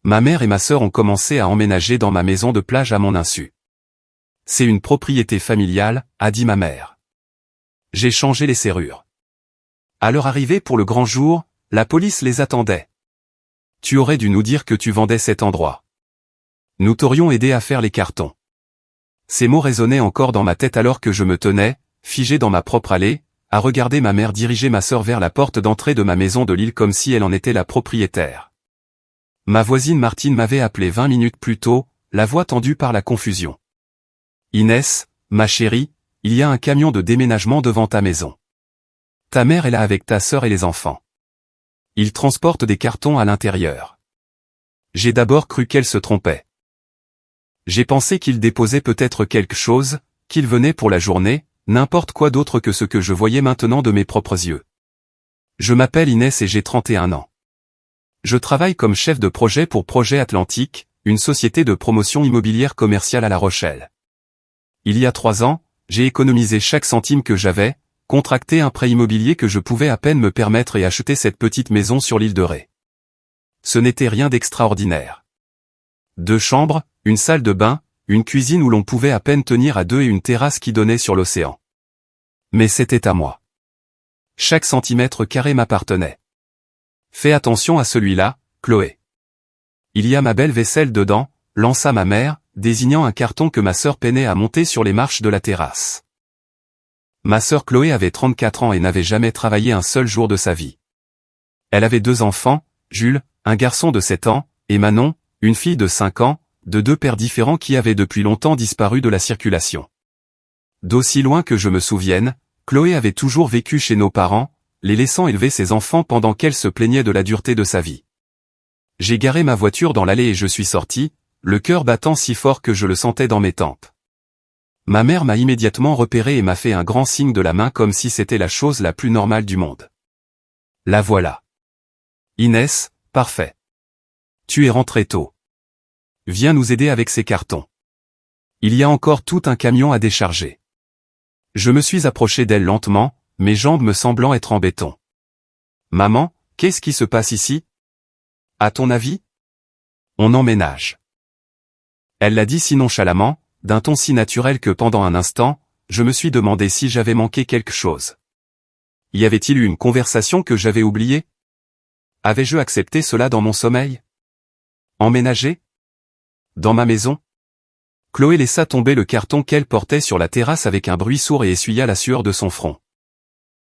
Ma mère et ma sœur ont commencé à emménager dans ma maison de plage à mon insu. C'est une propriété familiale, a dit ma mère. J'ai changé les serrures. À leur arrivée pour le grand jour, la police les attendait. Tu aurais dû nous dire que tu vendais cet endroit. Nous t'aurions aidé à faire les cartons. Ces mots résonnaient encore dans ma tête alors que je me tenais, figé dans ma propre allée, à regarder ma mère diriger ma sœur vers la porte d'entrée de ma maison de Lille comme si elle en était la propriétaire. Ma voisine Martine m'avait appelé 20 minutes plus tôt, la voix tendue par la confusion. Inès, ma chérie, il y a un camion de déménagement devant ta maison. Ta mère est là avec ta sœur et les enfants. Ils transportent des cartons à l'intérieur. J'ai d'abord cru qu'elle se trompait. J'ai pensé qu'il déposait peut-être quelque chose, qu'il venait pour la journée, n'importe quoi d'autre que ce que je voyais maintenant de mes propres yeux. Je m'appelle Inès et j'ai 31 ans. Je travaille comme chef de projet pour Projet Atlantique, une société de promotion immobilière commerciale à La Rochelle. Il y a 3 ans, j'ai économisé chaque centime que j'avais, contracté un prêt immobilier que je pouvais à peine me permettre et acheter cette petite maison sur l'île de Ré. Ce n'était rien d'extraordinaire. 2 chambres, une salle de bain, une cuisine où l'on pouvait à peine tenir à 2 et une terrasse qui donnait sur l'océan. Mais c'était à moi. Chaque centimètre carré m'appartenait. Fais attention à celui-là, Chloé. Il y a ma belle vaisselle dedans, lança ma mère, désignant un carton que ma sœur peinait à monter sur les marches de la terrasse. Ma sœur Chloé avait 34 ans et n'avait jamais travaillé un seul jour de sa vie. Elle avait 2 enfants, Jules, un garçon de 7 ans, et Manon, une fille de 5 ans, de 2 pères différents qui avaient depuis longtemps disparu de la circulation. D'aussi loin que je me souvienne, Chloé avait toujours vécu chez nos parents, les laissant élever ses enfants pendant qu'elle se plaignait de la dureté de sa vie. J'ai garé ma voiture dans l'allée et je suis sorti, le cœur battant si fort que je le sentais dans mes tempes. Ma mère m'a immédiatement repéré et m'a fait un grand signe de la main comme si c'était la chose la plus normale du monde. La voilà. Inès, parfait. Tu es rentrée tôt. Viens nous aider avec ces cartons. Il y a encore tout un camion à décharger. Je me suis approché d'elle lentement, mes jambes me semblant être en béton. Maman, qu'est-ce qui se passe ici? À ton avis? On emménage. Elle l'a dit si nonchalamment, d'un ton si naturel que pendant un instant, je me suis demandé si j'avais manqué quelque chose. Y avait-il eu une conversation que j'avais oubliée? Avais-je accepté cela dans mon sommeil? Emménager? Dans ma maison? Chloé laissa tomber le carton qu'elle portait sur la terrasse avec un bruit sourd et essuya la sueur de son front.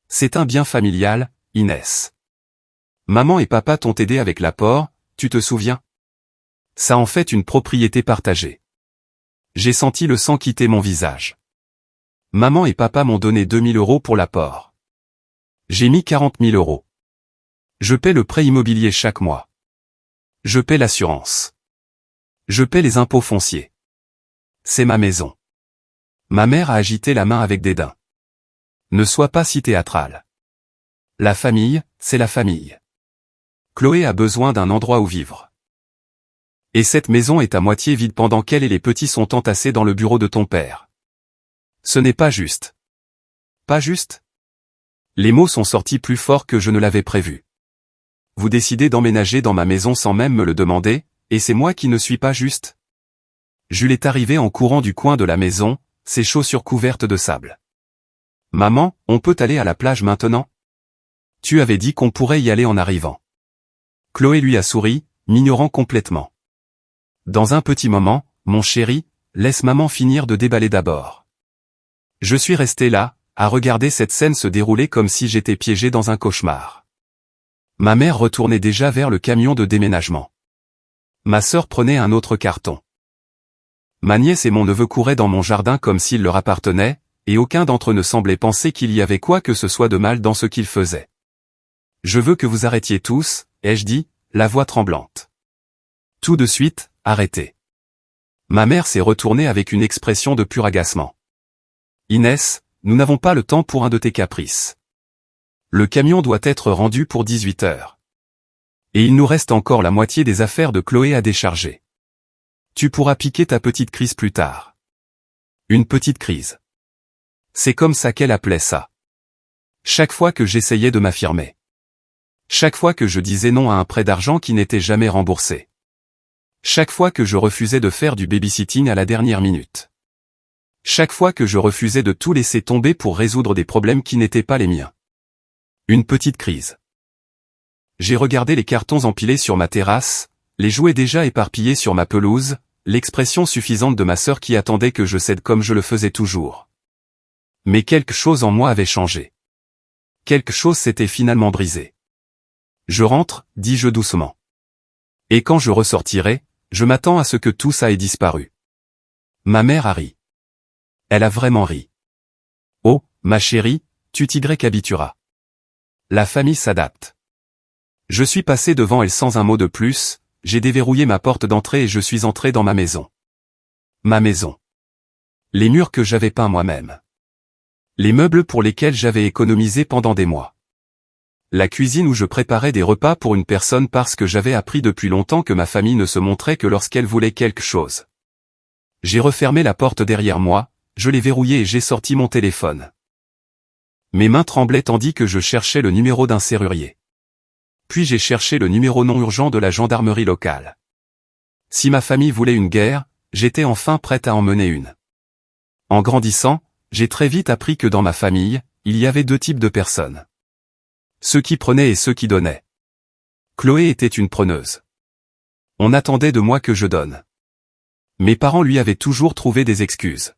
C'est un bien familial, Inès. Maman et papa t'ont aidé avec l'apport, tu te souviens? Ça en fait une propriété partagée. J'ai senti le sang quitter mon visage. Maman et papa m'ont donné 2000 € pour l'apport. J'ai mis 40 000 €. Je paie le prêt immobilier chaque mois. Je paie l'assurance. Je paie les impôts fonciers. C'est ma maison. Ma mère a agité la main avec dédain. Ne sois pas si théâtrale. La famille, c'est la famille. Chloé a besoin d'un endroit où vivre. Et cette maison est à moitié vide pendant qu'elle et les petits sont entassés dans le bureau de ton père. Ce n'est pas juste. Pas juste? Les mots sont sortis plus forts que je ne l'avais prévu. Vous décidez d'emménager dans ma maison sans même me le demander, et c'est moi qui ne suis pas juste? Jules est arrivé en courant du coin de la maison, ses chaussures couvertes de sable. Maman, on peut aller à la plage maintenant? Tu avais dit qu'on pourrait y aller en arrivant. Chloé lui a souri, m'ignorant complètement. Dans un petit moment, mon chéri, laisse maman finir de déballer d'abord. Je suis resté là, à regarder cette scène se dérouler comme si j'étais piégé dans un cauchemar. Ma mère retournait déjà vers le camion de déménagement. Ma sœur prenait un autre carton. Ma nièce et mon neveu couraient dans mon jardin comme s'il leur appartenait, et aucun d'entre eux ne semblait penser qu'il y avait quoi que ce soit de mal dans ce qu'ils faisaient. Je veux que vous arrêtiez tous, ai-je dit, la voix tremblante. Tout de suite, arrêtez. Ma mère s'est retournée avec une expression de pur agacement. Inès, nous n'avons pas le temps pour un de tes caprices. Le camion doit être rendu pour 18 heures. Et il nous reste encore la moitié des affaires de Chloé à décharger. Tu pourras piquer ta petite crise plus tard. Une petite crise. C'est comme ça qu'elle appelait ça. Chaque fois que j'essayais de m'affirmer. Chaque fois que je disais non à un prêt d'argent qui n'était jamais remboursé. Chaque fois que je refusais de faire du babysitting à la dernière minute. Chaque fois que je refusais de tout laisser tomber pour résoudre des problèmes qui n'étaient pas les miens. Une petite crise. J'ai regardé les cartons empilés sur ma terrasse, les jouets déjà éparpillés sur ma pelouse, l'expression suffisante de ma sœur qui attendait que je cède comme je le faisais toujours. Mais quelque chose en moi avait changé. Quelque chose s'était finalement brisé. Je rentre, dis-je doucement. Et quand je ressortirai, je m'attends à ce que tout ça ait disparu. Ma mère a ri. Elle a vraiment ri. Oh, ma chérie, tu t'y habitueras. La famille s'adapte. Je suis passé devant elle sans un mot de plus, j'ai déverrouillé ma porte d'entrée et je suis entré dans ma maison. Ma maison. Les murs que j'avais peints moi-même. Les meubles pour lesquels j'avais économisé pendant des mois. La cuisine où je préparais des repas pour une personne parce que j'avais appris depuis longtemps que ma famille ne se montrait que lorsqu'elle voulait quelque chose. J'ai refermé la porte derrière moi, je l'ai verrouillée et j'ai sorti mon téléphone. Mes mains tremblaient tandis que je cherchais le numéro d'un serrurier. Puis j'ai cherché le numéro non urgent de la gendarmerie locale. Si ma famille voulait une guerre, j'étais enfin prête à en mener une. En grandissant, j'ai très vite appris que dans ma famille, il y avait deux types de personnes. Ceux qui prenaient et ceux qui donnaient. Chloé était une preneuse. On attendait de moi que je donne. Mes parents lui avaient toujours trouvé des excuses.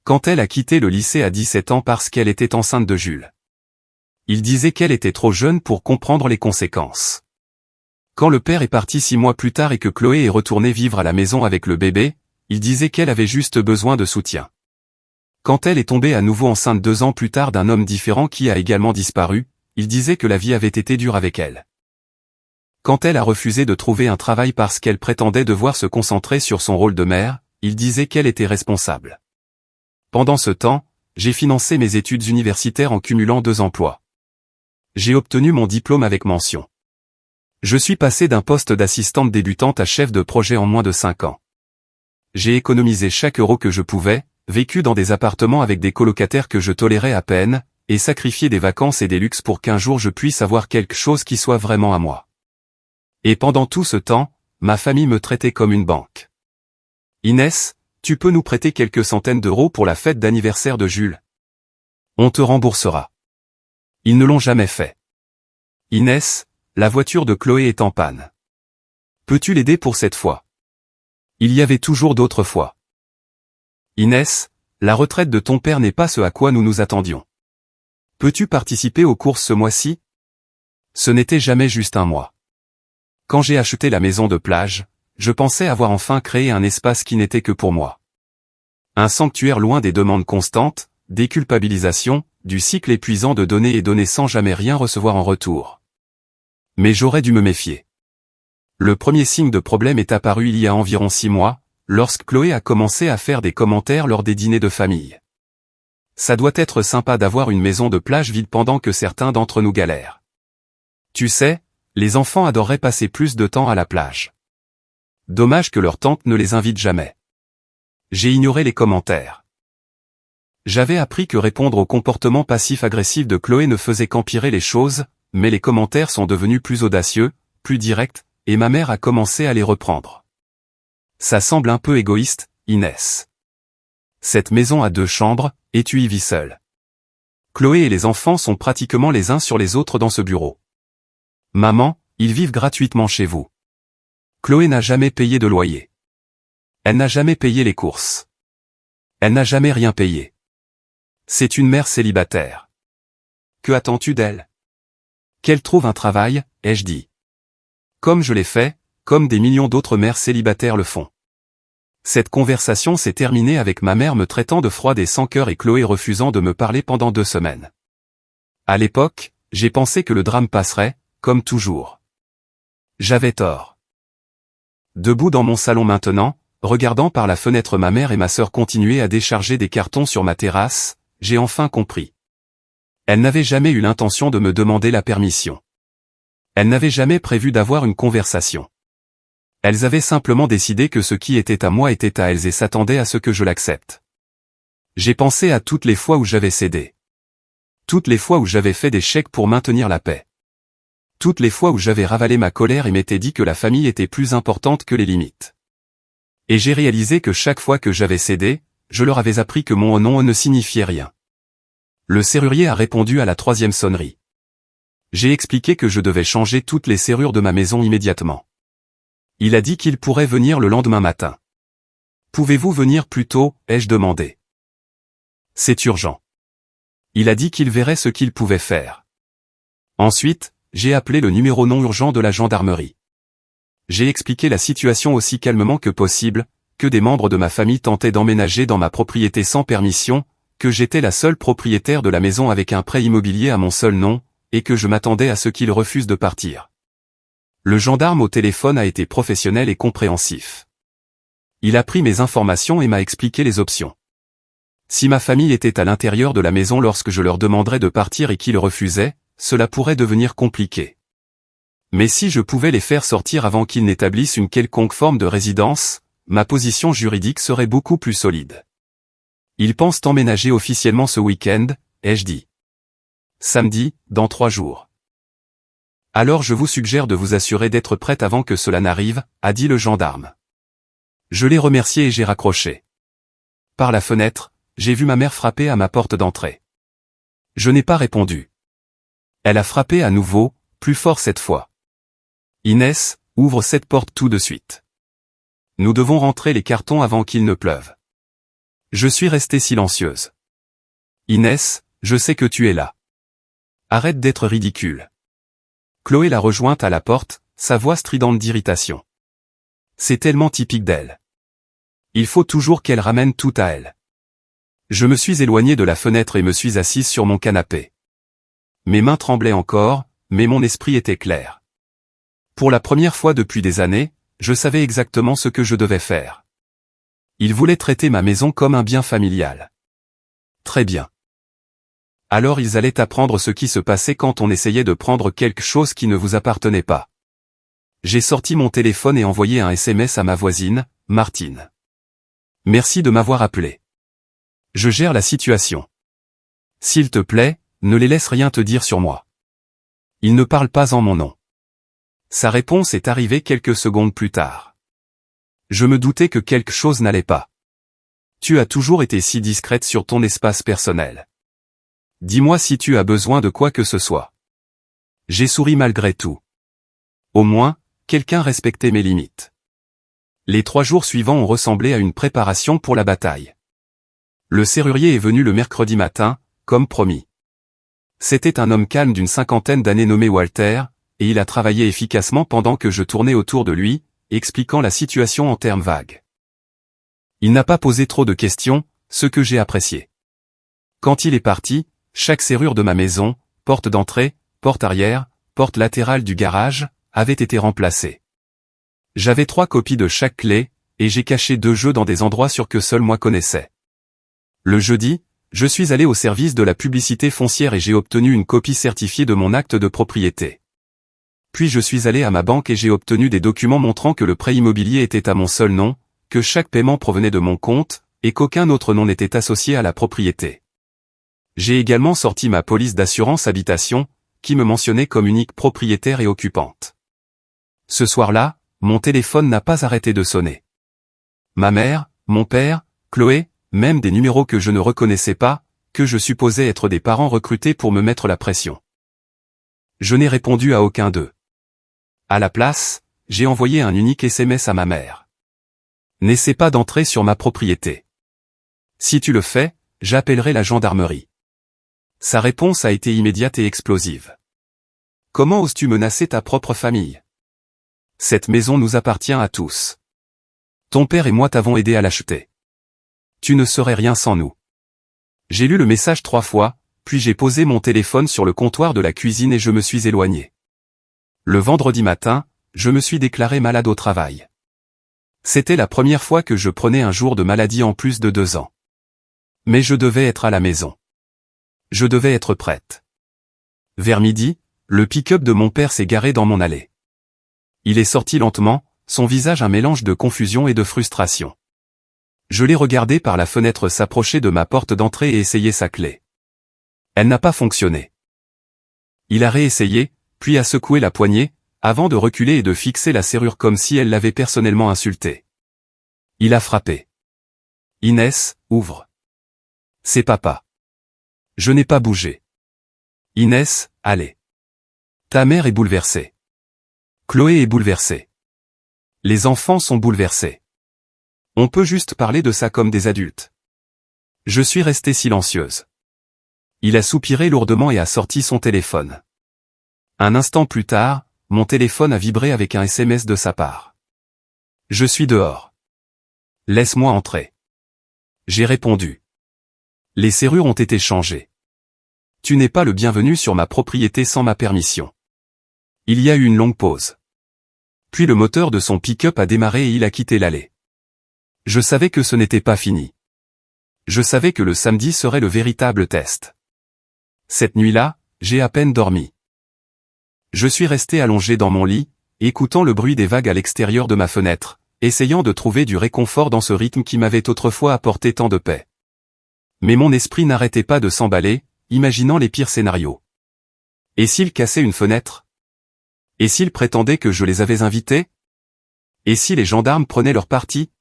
Quand elle a quitté le lycée à 17 ans parce qu'elle était enceinte de Jules. Il disait qu'elle était trop jeune pour comprendre les conséquences. Quand le père est parti 6 mois plus tard et que Chloé est retournée vivre à la maison avec le bébé, il disait qu'elle avait juste besoin de soutien. Quand elle est tombée à nouveau enceinte 2 ans plus tard d'un homme différent qui a également disparu, il disait que la vie avait été dure avec elle. Quand elle a refusé de trouver un travail parce qu'elle prétendait devoir se concentrer sur son rôle de mère, il disait qu'elle était responsable. Pendant ce temps, j'ai financé mes études universitaires en cumulant 2 emplois. J'ai obtenu mon diplôme avec mention. Je suis passé d'un poste d'assistante débutante à chef de projet en moins de 5 ans. J'ai économisé chaque euro que je pouvais, vécu dans des appartements avec des colocataires que je tolérais à peine, et sacrifié des vacances et des luxes pour qu'un jour je puisse avoir quelque chose qui soit vraiment à moi. Et pendant tout ce temps, ma famille me traitait comme une banque. Inès, tu peux nous prêter quelques centaines d'euros pour la fête d'anniversaire de Jules. On te remboursera. Ils ne l'ont jamais fait. Inès, la voiture de Chloé est en panne. Peux-tu l'aider pour cette fois? Il y avait toujours d'autres fois. Inès, la retraite de ton père n'est pas ce à quoi nous nous attendions. Peux-tu participer aux courses ce mois-ci? Ce n'était jamais juste un mois. Quand j'ai acheté la maison de plage, je pensais avoir enfin créé un espace qui n'était que pour moi. Un sanctuaire loin des demandes constantes, des culpabilisations, du cycle épuisant de donner et donner sans jamais rien recevoir en retour. Mais j'aurais dû me méfier. Le premier signe de problème est apparu il y a environ 6 mois, lorsque Chloé a commencé à faire des commentaires lors des dîners de famille. Ça doit être sympa d'avoir une maison de plage vide pendant que certains d'entre nous galèrent. Tu sais, les enfants adoreraient passer plus de temps à la plage. Dommage que leur tante ne les invite jamais. J'ai ignoré les commentaires. J'avais appris que répondre au comportement passif-agressif de Chloé ne faisait qu'empirer les choses, mais les commentaires sont devenus plus audacieux, plus directs, et ma mère a commencé à les reprendre. Ça semble un peu égoïste, Inès. Cette maison a 2 chambres, et tu y vis seule. Chloé et les enfants sont pratiquement les uns sur les autres dans ce bureau. Maman, ils vivent gratuitement chez vous. Chloé n'a jamais payé de loyer. Elle n'a jamais payé les courses. Elle n'a jamais rien payé. C'est une mère célibataire. Que attends-tu d'elle? Qu'elle trouve un travail, ai-je dit. Comme je l'ai fait, comme des millions d'autres mères célibataires le font. Cette conversation s'est terminée avec ma mère me traitant de froide et sans cœur et Chloé refusant de me parler pendant 2 semaines. À l'époque, j'ai pensé que le drame passerait, comme toujours. J'avais tort. Debout dans mon salon maintenant, regardant par la fenêtre ma mère et ma sœur continuer à décharger des cartons sur ma terrasse, j'ai enfin compris. Elle n'avait jamais eu l'intention de me demander la permission. Elle n'avait jamais prévu d'avoir une conversation. Elles avaient simplement décidé que ce qui était à moi était à elles et s'attendaient à ce que je l'accepte. J'ai pensé à toutes les fois où j'avais cédé. Toutes les fois où j'avais fait des chèques pour maintenir la paix. toutes les fois où j'avais ravalé ma colère et m'étais dit que la famille était plus importante que les limites. Et j'ai réalisé que chaque fois que j'avais cédé, je leur avais appris que mon non ne signifiait rien. Le serrurier a répondu à la 3e sonnerie. J'ai expliqué que je devais changer toutes les serrures de ma maison immédiatement. Il a dit qu'il pourrait venir le lendemain matin. Pouvez-vous venir plus tôt, ai-je demandé. C'est urgent. Il a dit qu'il verrait ce qu'il pouvait faire. Ensuite, j'ai appelé le numéro non urgent de la gendarmerie. J'ai expliqué la situation aussi calmement que possible, que des membres de ma famille tentaient d'emménager dans ma propriété sans permission, que j'étais la seule propriétaire de la maison avec un prêt immobilier à mon seul nom, et que je m'attendais à ce qu'ils refusent de partir. Le gendarme au téléphone a été professionnel et compréhensif. Il a pris mes informations et m'a expliqué les options. Si ma famille était à l'intérieur de la maison lorsque je leur demanderais de partir et qu'ils refusaient, cela pourrait devenir compliqué. Mais si je pouvais les faire sortir avant qu'ils n'établissent une quelconque forme de résidence, ma position juridique serait beaucoup plus solide. Ils pensent emménager officiellement ce week-end, ai-je dit. Samedi, dans 3 jours. Alors je vous suggère de vous assurer d'être prête avant que cela n'arrive, a dit le gendarme. Je l'ai remercié et j'ai raccroché. Par la fenêtre, j'ai vu ma mère frapper à ma porte d'entrée. Je n'ai pas répondu. Elle a frappé à nouveau, plus fort cette fois. Inès, ouvre cette porte tout de suite. Nous devons rentrer les cartons avant qu'il ne pleuve. Je suis restée silencieuse. Inès, je sais que tu es là. Arrête d'être ridicule. Chloé l'a rejointe à la porte, sa voix stridente d'irritation. C'est tellement typique d'elle. Il faut toujours qu'elle ramène tout à elle. Je me suis éloignée de la fenêtre et me suis assise sur mon canapé. Mes mains tremblaient encore, mais mon esprit était clair. Pour la première fois depuis des années, je savais exactement ce que je devais faire. Ils voulaient traiter ma maison comme un bien familial. Très bien. Alors ils allaient apprendre ce qui se passait quand on essayait de prendre quelque chose qui ne vous appartenait pas. J'ai sorti mon téléphone et envoyé un SMS à ma voisine, Martine. Merci de m'avoir appelé. Je gère la situation. S'il te plaît, ne les laisse rien te dire sur moi. Ils ne parlent pas en mon nom. Sa réponse est arrivée quelques secondes plus tard. Je me doutais que quelque chose n'allait pas. Tu as toujours été si discrète sur ton espace personnel. Dis-moi si tu as besoin de quoi que ce soit. J'ai souri malgré tout. Au moins, quelqu'un respectait mes limites. Les 3 jours suivants ont ressemblé à une préparation pour la bataille. Le serrurier est venu le mercredi matin, comme promis. C'était un homme calme d'une 50aine d'années nommé Walter, et il a travaillé efficacement pendant que je tournais autour de lui, expliquant la situation en termes vagues. Il n'a pas posé trop de questions, ce que j'ai apprécié. Quand il est parti, chaque serrure de ma maison, porte d'entrée, porte arrière, porte latérale du garage, avait été remplacée. J'avais 3 copies de chaque clé, et j'ai caché 2 jeux dans des endroits sûrs que seul moi connaissais. Le jeudi, je suis allé au service de la publicité foncière et j'ai obtenu une copie certifiée de mon acte de propriété. Puis je suis allé à ma banque et j'ai obtenu des documents montrant que le prêt immobilier était à mon seul nom, que chaque paiement provenait de mon compte, et qu'aucun autre nom n'était associé à la propriété. J'ai également sorti ma police d'assurance habitation, qui me mentionnait comme unique propriétaire et occupante. Ce soir-là, mon téléphone n'a pas arrêté de sonner. Ma mère, mon père, Chloé, même des numéros que je ne reconnaissais pas, que je supposais être des parents recrutés pour me mettre la pression. Je n'ai répondu à aucun d'eux. À la place, j'ai envoyé un unique SMS à ma mère. N'essaie pas d'entrer sur ma propriété. Si tu le fais, j'appellerai la gendarmerie. Sa réponse a été immédiate et explosive. Comment oses-tu menacer ta propre famille? Cette maison nous appartient à tous. Ton père et moi t'avons aidé à l'acheter. Tu ne serais rien sans nous. J'ai lu le message 3 fois, puis j'ai posé mon téléphone sur le comptoir de la cuisine et je me suis éloigné. Le vendredi matin, je me suis déclaré malade au travail. C'était la première fois que je prenais un jour de maladie en plus de 2 ans. Mais je devais être à la maison. Je devais être prête. Vers midi, le pick-up de mon père s'est garé dans mon allée. Il est sorti lentement, son visage un mélange de confusion et de frustration. Je l'ai regardé par la fenêtre s'approcher de ma porte d'entrée et essayer sa clé. Elle n'a pas fonctionné. Il a réessayé, puis a secoué la poignée, avant de reculer et de fixer la serrure comme si elle l'avait personnellement insulté. Il a frappé. Inès, ouvre. C'est papa. Je n'ai pas bougé. Inès, allez. Ta mère est bouleversée. Chloé est bouleversée. Les enfants sont bouleversés. On peut juste parler de ça comme des adultes. Je suis restée silencieuse. Il a soupiré lourdement et a sorti son téléphone. Un instant plus tard, mon téléphone a vibré avec un SMS de sa part. Je suis dehors. Laisse-moi entrer. J'ai répondu. Les serrures ont été changées. Tu n'es pas le bienvenu sur ma propriété sans ma permission. Il y a eu une longue pause. Puis le moteur de son pick-up a démarré et il a quitté l'allée. Je savais que ce n'était pas fini. Je savais que le samedi serait le véritable test. Cette nuit-là, j'ai à peine dormi. Je suis resté allongé dans mon lit, écoutant le bruit des vagues à l'extérieur de ma fenêtre, essayant de trouver du réconfort dans ce rythme qui m'avait autrefois apporté tant de paix. Mais mon esprit n'arrêtait pas de s'emballer, imaginant les pires scénarios. Et s'il cassait une fenêtre? Et s'il prétendait que je les avais invités? Et si les gendarmes prenaient leur parti?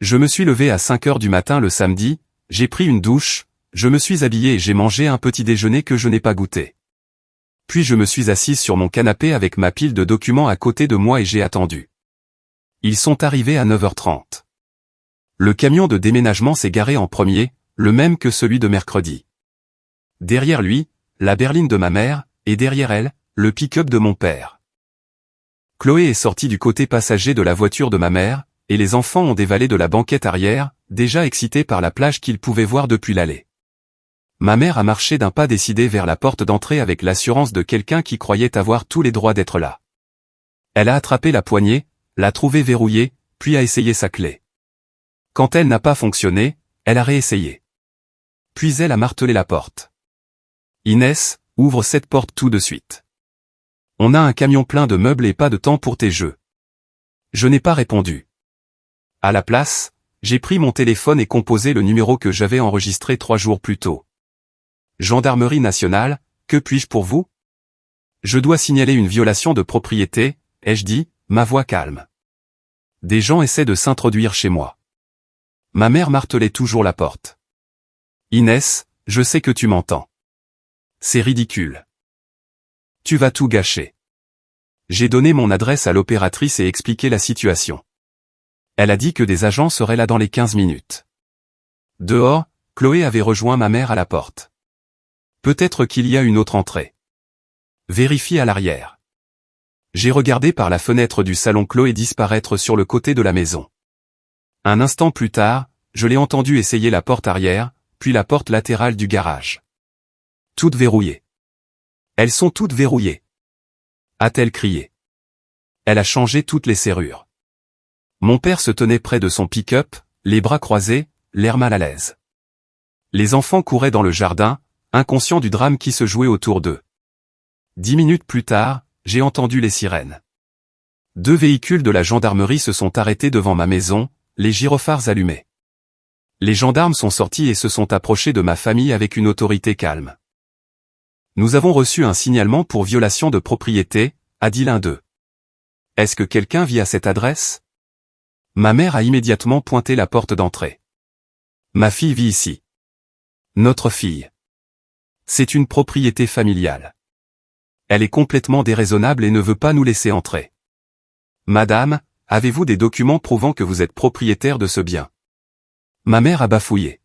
Je me suis levé à 5 heures du matin le samedi, j'ai pris une douche, je me suis habillé et j'ai mangé un petit déjeuner que je n'ai pas goûté. Puis je me suis assise sur mon canapé avec ma pile de documents à côté de moi et j'ai attendu. Ils sont arrivés à 9h30. Le camion de déménagement s'est garé en premier, le même que celui de mercredi. Derrière lui, la berline de ma mère, et derrière elle, le pick-up de mon père. Chloé est sortie du côté passager de la voiture de ma mère, et les enfants ont dévalé de la banquette arrière, déjà excités par la plage qu'ils pouvaient voir depuis l'allée. Ma mère a marché d'un pas décidé vers la porte d'entrée avec l'assurance de quelqu'un qui croyait avoir tous les droits d'être là. Elle a attrapé la poignée, l'a trouvée verrouillée, puis a essayé sa clé. Quand elle n'a pas fonctionné, elle a réessayé. Puis elle a martelé la porte. Inès, ouvre cette porte tout de suite. On a un camion plein de meubles et pas de temps pour tes jeux. Je n'ai pas répondu. À la place, j'ai pris mon téléphone et composé le numéro que j'avais enregistré 3 jours plus tôt. Gendarmerie nationale, que puis-je pour vous? Je dois signaler une violation de propriété, ai-je dit, ma voix calme. Des gens essaient de s'introduire chez moi. Ma mère martelait toujours la porte. Inès, je sais que tu m'entends. C'est ridicule. Tu vas tout gâcher. J'ai donné mon adresse à l'opératrice et expliqué la situation. Elle a dit que des agents seraient là dans les 15 minutes. Dehors, Chloé avait rejoint ma mère à la porte. Peut-être qu'il y a une autre entrée. Vérifie à l'arrière. J'ai regardé par la fenêtre du salon Chloé disparaître sur le côté de la maison. Un instant plus tard, je l'ai entendu essayer la porte arrière, puis la porte latérale du garage. Toutes verrouillées. Elles sont toutes verrouillées. A-t-elle crié. Elle a changé toutes les serrures. Mon père se tenait près de son pick-up, les bras croisés, l'air mal à l'aise. Les enfants couraient dans le jardin, inconscients du drame qui se jouait autour d'eux. 10 minutes plus tard, j'ai entendu les sirènes. 2 véhicules de la gendarmerie se sont arrêtés devant ma maison, les gyrophares allumés. Les gendarmes sont sortis et se sont approchés de ma famille avec une autorité calme. Nous avons reçu un signalement pour violation de propriété, a dit l'un d'eux. Est-ce que quelqu'un vit à cette adresse? Ma mère a immédiatement pointé la porte d'entrée. Ma fille vit ici. Notre fille. C'est une propriété familiale. Elle est complètement déraisonnable et ne veut pas nous laisser entrer. Madame, avez-vous des documents prouvant que vous êtes propriétaire de ce bien? Ma mère a bafouillé.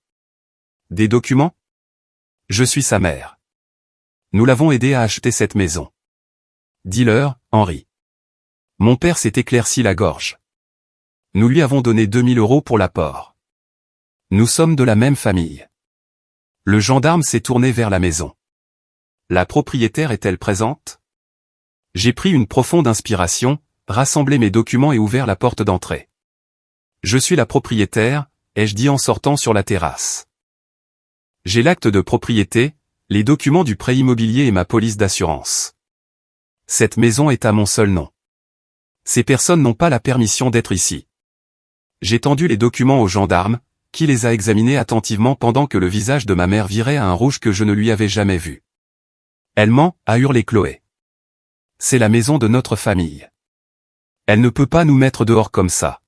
Des documents? Je suis sa mère. Nous l'avons aidé à acheter cette maison. Dis-leur, Henri. Mon père s'est éclairci la gorge. Nous lui avons donné 2000 € pour l'apport. Nous sommes de la même famille. Le gendarme s'est tourné vers la maison. La propriétaire est-elle présente? J'ai pris une profonde inspiration, rassemblé mes documents et ouvert la porte d'entrée. Je suis la propriétaire, ai-je dit en sortant sur la terrasse. J'ai l'acte de propriété, les documents du prêt immobilier et ma police d'assurance. Cette maison est à mon seul nom. Ces personnes n'ont pas la permission d'être ici. J'ai tendu les documents aux gendarmes, qui les a examinés attentivement pendant que le visage de ma mère virait à un rouge que je ne lui avais jamais vu. Elle ment, a hurlé Chloé. c'est la maison de notre famille. Elle ne peut pas nous mettre dehors comme ça.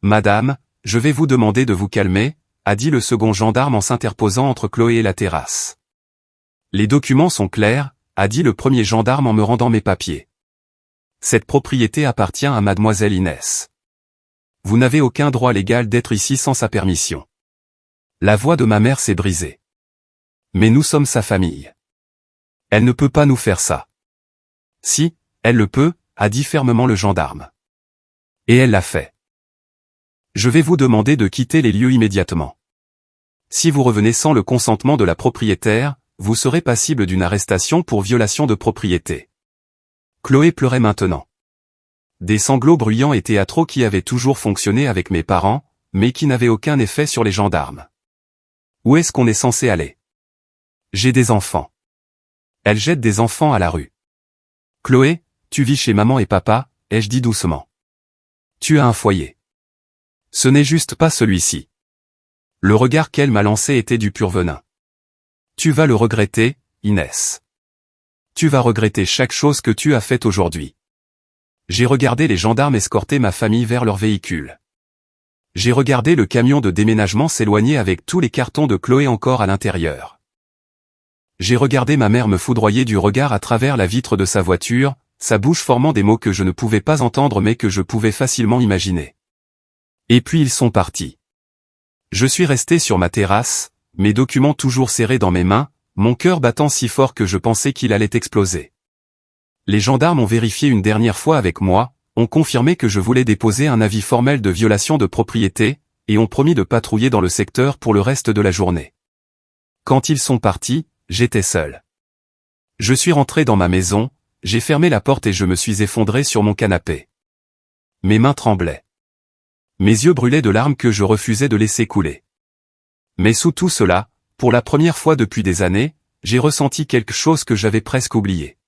Madame, je vais vous demander de vous calmer, a dit le second gendarme en s'interposant entre Chloé et la terrasse. Les documents sont clairs, a dit le premier gendarme en me rendant mes papiers. Cette propriété appartient à mademoiselle Inès. Vous n'avez aucun droit légal d'être ici sans sa permission. La voix de ma mère s'est brisée. Mais nous sommes sa famille. Elle ne peut pas nous faire ça. Si, elle le peut, a dit fermement le gendarme. Et elle l'a fait. Je vais vous demander de quitter les lieux immédiatement. Si vous revenez sans le consentement de la propriétaire, vous serez passible d'une arrestation pour violation de propriété. Chloé pleurait maintenant. Des sanglots bruyants et théâtraux qui avaient toujours fonctionné avec mes parents, mais qui n'avaient aucun effet sur les gendarmes. Où est-ce qu'on est censé aller? J'ai des enfants. Elle jette des enfants à la rue. Chloé, tu vis chez maman et papa, ai-je dit doucement. Tu as un foyer. Ce n'est juste pas celui-ci. Le regard qu'elle m'a lancé était du pur venin. Tu vas le regretter, Inès. Tu vas regretter chaque chose que tu as faite aujourd'hui. J'ai regardé les gendarmes escorter ma famille vers leur véhicule. J'ai regardé le camion de déménagement s'éloigner avec tous les cartons de Chloé encore à l'intérieur. J'ai regardé ma mère me foudroyer du regard à travers la vitre de sa voiture, sa bouche formant des mots que je ne pouvais pas entendre mais que je pouvais facilement imaginer. Et puis ils sont partis. Je suis resté sur ma terrasse, mes documents toujours serrés dans mes mains, mon cœur battant si fort que je pensais qu'il allait exploser. Les gendarmes ont vérifié une dernière fois avec moi, ont confirmé que je voulais déposer un avis formel de violation de propriété, et ont promis de patrouiller dans le secteur pour le reste de la journée. Quand ils sont partis, j'étais seul. Je suis rentré dans ma maison, j'ai fermé la porte et je me suis effondré sur mon canapé. Mes mains tremblaient. Mes yeux brûlaient de larmes que je refusais de laisser couler. Mais sous tout cela, pour la première fois depuis des années, j'ai ressenti quelque chose que j'avais presque oublié.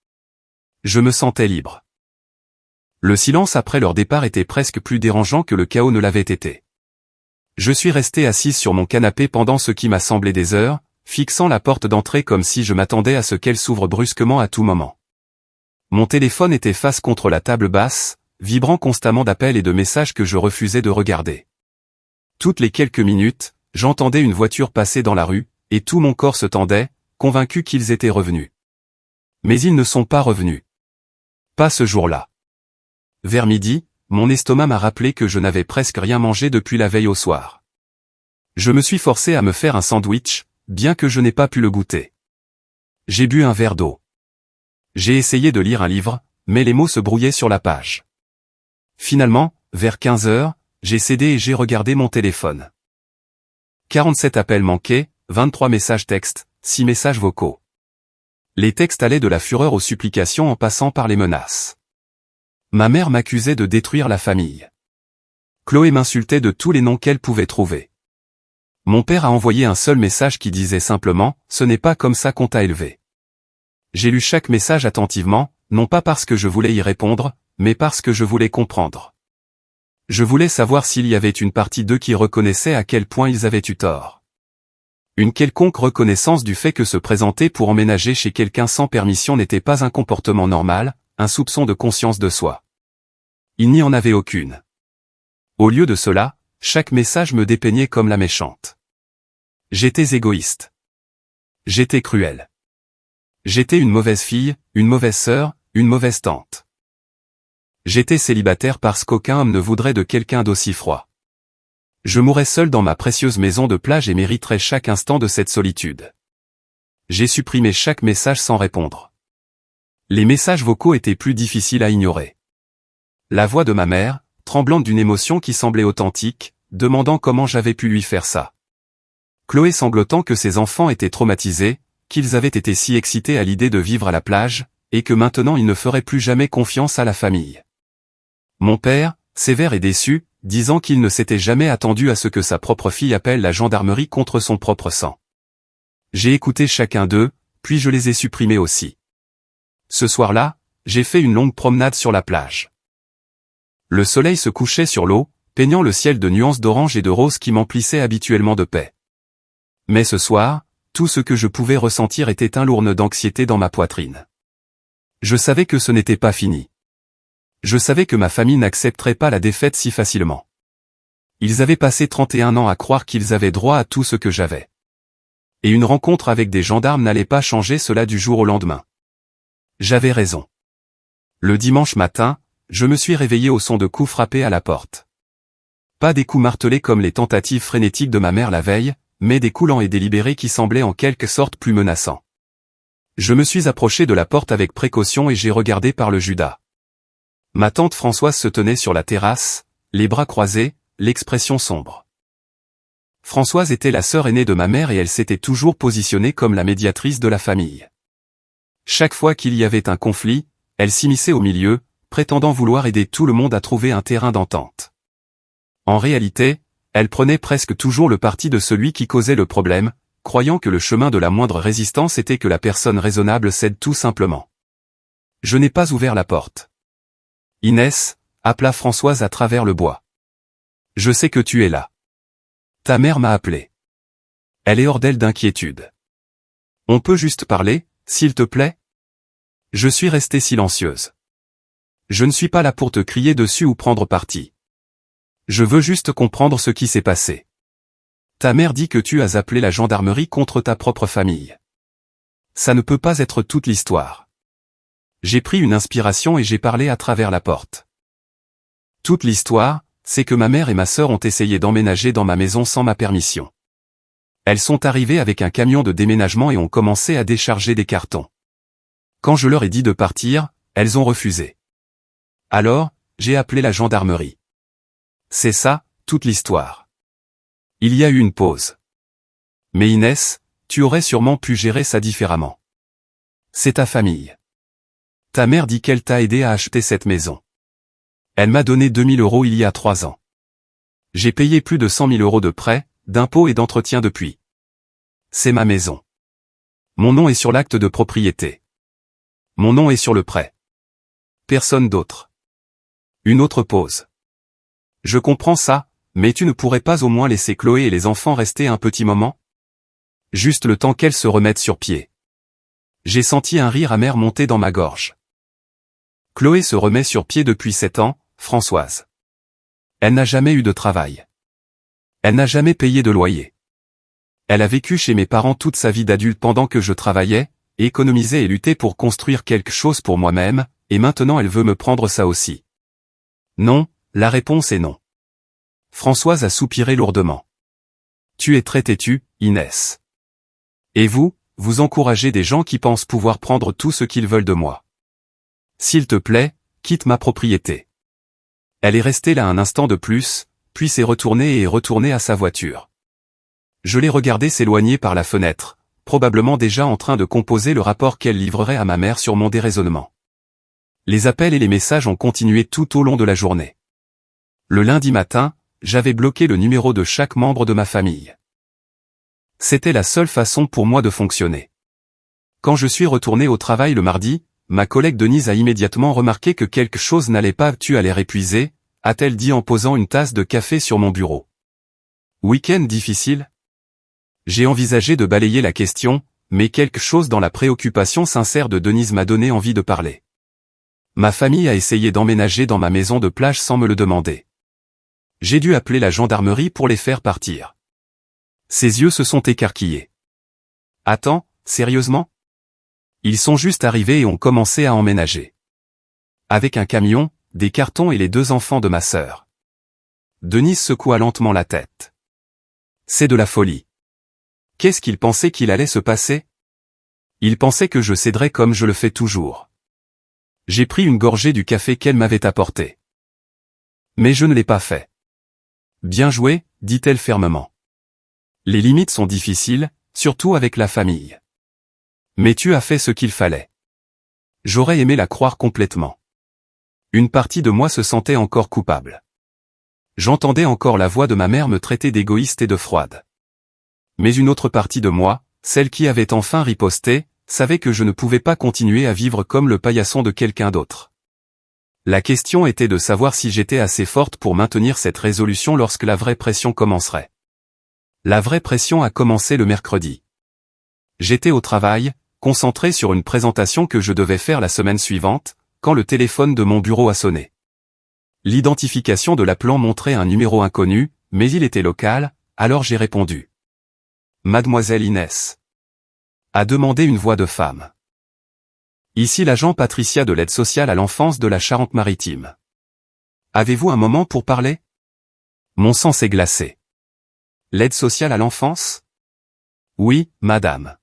Je me sentais libre. Le silence après leur départ était presque plus dérangeant que le chaos ne l'avait été. Je suis resté assise sur mon canapé pendant ce qui m'a semblé des heures, fixant la porte d'entrée comme si je m'attendais à ce qu'elle s'ouvre brusquement à tout moment. Mon téléphone était face contre la table basse, vibrant constamment d'appels et de messages que je refusais de regarder. Toutes les quelques minutes, j'entendais une voiture passer dans la rue, et tout mon corps se tendait, convaincu qu'ils étaient revenus. Mais ils ne sont pas revenus. Pas ce jour-là. Vers midi, mon estomac m'a rappelé que je n'avais presque rien mangé depuis la veille au soir. Je me suis forcé à me faire un sandwich, bien que je n'ai pas pu le goûter. J'ai bu un verre d'eau. J'ai essayé de lire un livre, mais les mots se brouillaient sur la page. Finalement, vers 15 heures, j'ai cédé et j'ai regardé mon téléphone. 47 appels manqués, 23 messages textes, 6 messages vocaux. Les textes allaient de la fureur aux supplications en passant par les menaces. Ma mère m'accusait de détruire la famille. Chloé m'insultait de tous les noms qu'elle pouvait trouver. Mon père a envoyé un seul message qui disait simplement « Ce n'est pas comme ça qu'on t'a élevé ». J'ai lu chaque message attentivement, non pas parce que je voulais y répondre, mais parce que je voulais comprendre. Je voulais savoir s'il y avait une partie d'eux qui reconnaissait à quel point ils avaient eu tort. Une quelconque reconnaissance du fait que se présenter pour emménager chez quelqu'un sans permission n'était pas un comportement normal, un soupçon de conscience de soi. Il n'y en avait aucune. Au lieu de cela, chaque message me dépeignait comme la méchante. J'étais égoïste. J'étais cruel. J'étais une mauvaise fille, une mauvaise sœur, une mauvaise tante. J'étais célibataire parce qu'aucun homme ne voudrait de quelqu'un d'aussi froid. Je mourrais seul dans ma précieuse maison de plage et mériterais chaque instant de cette solitude. J'ai supprimé chaque message sans répondre. Les messages vocaux étaient plus difficiles à ignorer. La voix de ma mère, tremblante d'une émotion qui semblait authentique, demandant comment j'avais pu lui faire ça. Chloé sanglotant que ses enfants étaient traumatisés, qu'ils avaient été si excités à l'idée de vivre à la plage, et que maintenant ils ne feraient plus jamais confiance à la famille. Mon père, sévère et déçu, disant qu'il ne s'était jamais attendu à ce que sa propre fille appelle la gendarmerie contre son propre sang. J'ai écouté chacun d'eux, puis je les ai supprimés aussi. Ce soir-là, j'ai fait une longue promenade sur la plage. Le soleil se couchait sur l'eau, peignant le ciel de nuances d'orange et de rose qui m'emplissaient habituellement de paix. Mais ce soir, tout ce que je pouvais ressentir était un lourd nœud d'anxiété dans ma poitrine. Je savais que ce n'était pas fini. Je savais que ma famille n'accepterait pas la défaite si facilement. Ils avaient passé 31 ans à croire qu'ils avaient droit à tout ce que j'avais. Et une rencontre avec des gendarmes n'allait pas changer cela du jour au lendemain. J'avais raison. Le dimanche matin, je me suis réveillé au son de coups frappés à la porte. Pas des coups martelés comme les tentatives frénétiques de ma mère la veille, mais des coups lents et délibérés qui semblaient en quelque sorte plus menaçants. Je me suis approché de la porte avec précaution et j'ai regardé par le Judas. Ma tante Françoise se tenait sur la terrasse, les bras croisés, l'expression sombre. Françoise était la sœur aînée de ma mère et elle s'était toujours positionnée comme la médiatrice de la famille. Chaque fois qu'il y avait un conflit, elle s'immisçait au milieu, prétendant vouloir aider tout le monde à trouver un terrain d'entente. En réalité, elle prenait presque toujours le parti de celui qui causait le problème, croyant que le chemin de la moindre résistance était que la personne raisonnable cède tout simplement. Je n'ai pas ouvert la porte. Inès, appela Françoise à travers le bois. Je sais que tu es là. Ta mère m'a appelé. Elle est hors d'elle d'inquiétude. On peut juste parler, s'il te plaît? Je suis restée silencieuse. Je ne suis pas là pour te crier dessus ou prendre parti. Je veux juste comprendre ce qui s'est passé. Ta mère dit que tu as appelé la gendarmerie contre ta propre famille. Ça ne peut pas être toute l'histoire. J'ai pris une inspiration et j'ai parlé à travers la porte. Toute l'histoire, c'est que ma mère et ma sœur ont essayé d'emménager dans ma maison sans ma permission. Elles sont arrivées avec un camion de déménagement et ont commencé à décharger des cartons. Quand je leur ai dit de partir, elles ont refusé. Alors, j'ai appelé la gendarmerie. C'est ça, toute l'histoire. Il y a eu une pause. Mais Inès, tu aurais sûrement pu gérer ça différemment. C'est ta famille. Ta mère dit qu'elle t'a aidé à acheter cette maison. Elle m'a donné 2000 € il y a 3 ans. J'ai payé plus de 100 000 € de prêts, d'impôts et d'entretien depuis. C'est ma maison. Mon nom est sur l'acte de propriété. Mon nom est sur le prêt. Personne d'autre. Une autre pause. Je comprends ça, mais tu ne pourrais pas au moins laisser Chloé et les enfants rester un petit moment? Juste le temps qu'elles se remettent sur pied. J'ai senti un rire amer monter dans ma gorge. Chloé se remet sur pied depuis 7 ans, Françoise. Elle n'a jamais eu de travail. Elle n'a jamais payé de loyer. Elle a vécu chez mes parents toute sa vie d'adulte pendant que je travaillais, économisais et luttais pour construire quelque chose pour moi-même, et maintenant elle veut me prendre ça aussi. Non, la réponse est non. Françoise a soupiré lourdement. Tu es très têtue, Inès. Et vous, vous encouragez des gens qui pensent pouvoir prendre tout ce qu'ils veulent de moi. S'il te plaît, quitte ma propriété. Elle est restée là un instant de plus, puis s'est retournée et est retournée à sa voiture. Je l'ai regardée s'éloigner par la fenêtre, probablement déjà en train de composer le rapport qu'elle livrerait à ma mère sur mon déraisonnement. Les appels et les messages ont continué tout au long de la journée. Le lundi matin, j'avais bloqué le numéro de chaque membre de ma famille. C'était la seule façon pour moi de fonctionner. Quand je suis retourné au travail le mardi, ma collègue Denise a immédiatement remarqué que quelque chose n'allait pas. Tu as l'air épuisé, a-t-elle dit en posant une tasse de café sur mon bureau. Week-end difficile? J'ai envisagé de balayer la question, mais quelque chose dans la préoccupation sincère de Denise m'a donné envie de parler. Ma famille a essayé d'emménager dans ma maison de plage sans me le demander. J'ai dû appeler la gendarmerie pour les faire partir. Ses yeux se sont écarquillés. Attends, sérieusement? Ils sont juste arrivés et ont commencé à emménager. Avec un camion, des cartons et les 2 enfants de ma sœur. Denise secoua lentement la tête. C'est de la folie. Qu'est-ce qu'il pensait qu'il allait se passer? Il pensait que je céderais comme je le fais toujours. J'ai pris une gorgée du café qu'elle m'avait apporté. Mais je ne l'ai pas fait. Bien joué, dit-elle fermement. Les limites sont difficiles, surtout avec la famille. Mais tu as fait ce qu'il fallait. J'aurais aimé la croire complètement. Une partie de moi se sentait encore coupable. J'entendais encore la voix de ma mère me traiter d'égoïste et de froide. Mais une autre partie de moi, celle qui avait enfin riposté, savait que je ne pouvais pas continuer à vivre comme le paillasson de quelqu'un d'autre. La question était de savoir si j'étais assez forte pour maintenir cette résolution lorsque la vraie pression commencerait. La vraie pression a commencé le mercredi. J'étais au travail, concentré sur une présentation que je devais faire la semaine suivante, quand le téléphone de mon bureau a sonné. L'identification de l'appelant montrait un numéro inconnu, mais il était local, alors j'ai répondu. Mademoiselle Inès. A demandé une voix de femme. Ici l'agent Patricia de l'aide sociale à l'enfance de la Charente-Maritime. Avez-vous un moment pour parler? Mon sang s'est glacé. L'aide sociale à l'enfance? Oui, madame.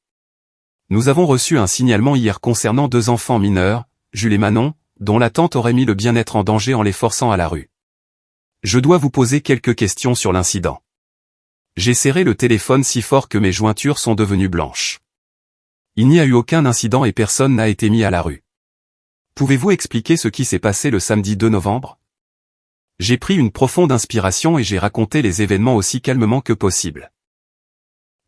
Nous avons reçu un signalement hier concernant 2 enfants mineurs, Jules et Manon, dont la tante aurait mis le bien-être en danger en les forçant à la rue. Je dois vous poser quelques questions sur l'incident. J'ai serré le téléphone si fort que mes jointures sont devenues blanches. Il n'y a eu aucun incident et personne n'a été mis à la rue. Pouvez-vous expliquer ce qui s'est passé le samedi 2 novembre? J'ai pris une profonde inspiration et j'ai raconté les événements aussi calmement que possible.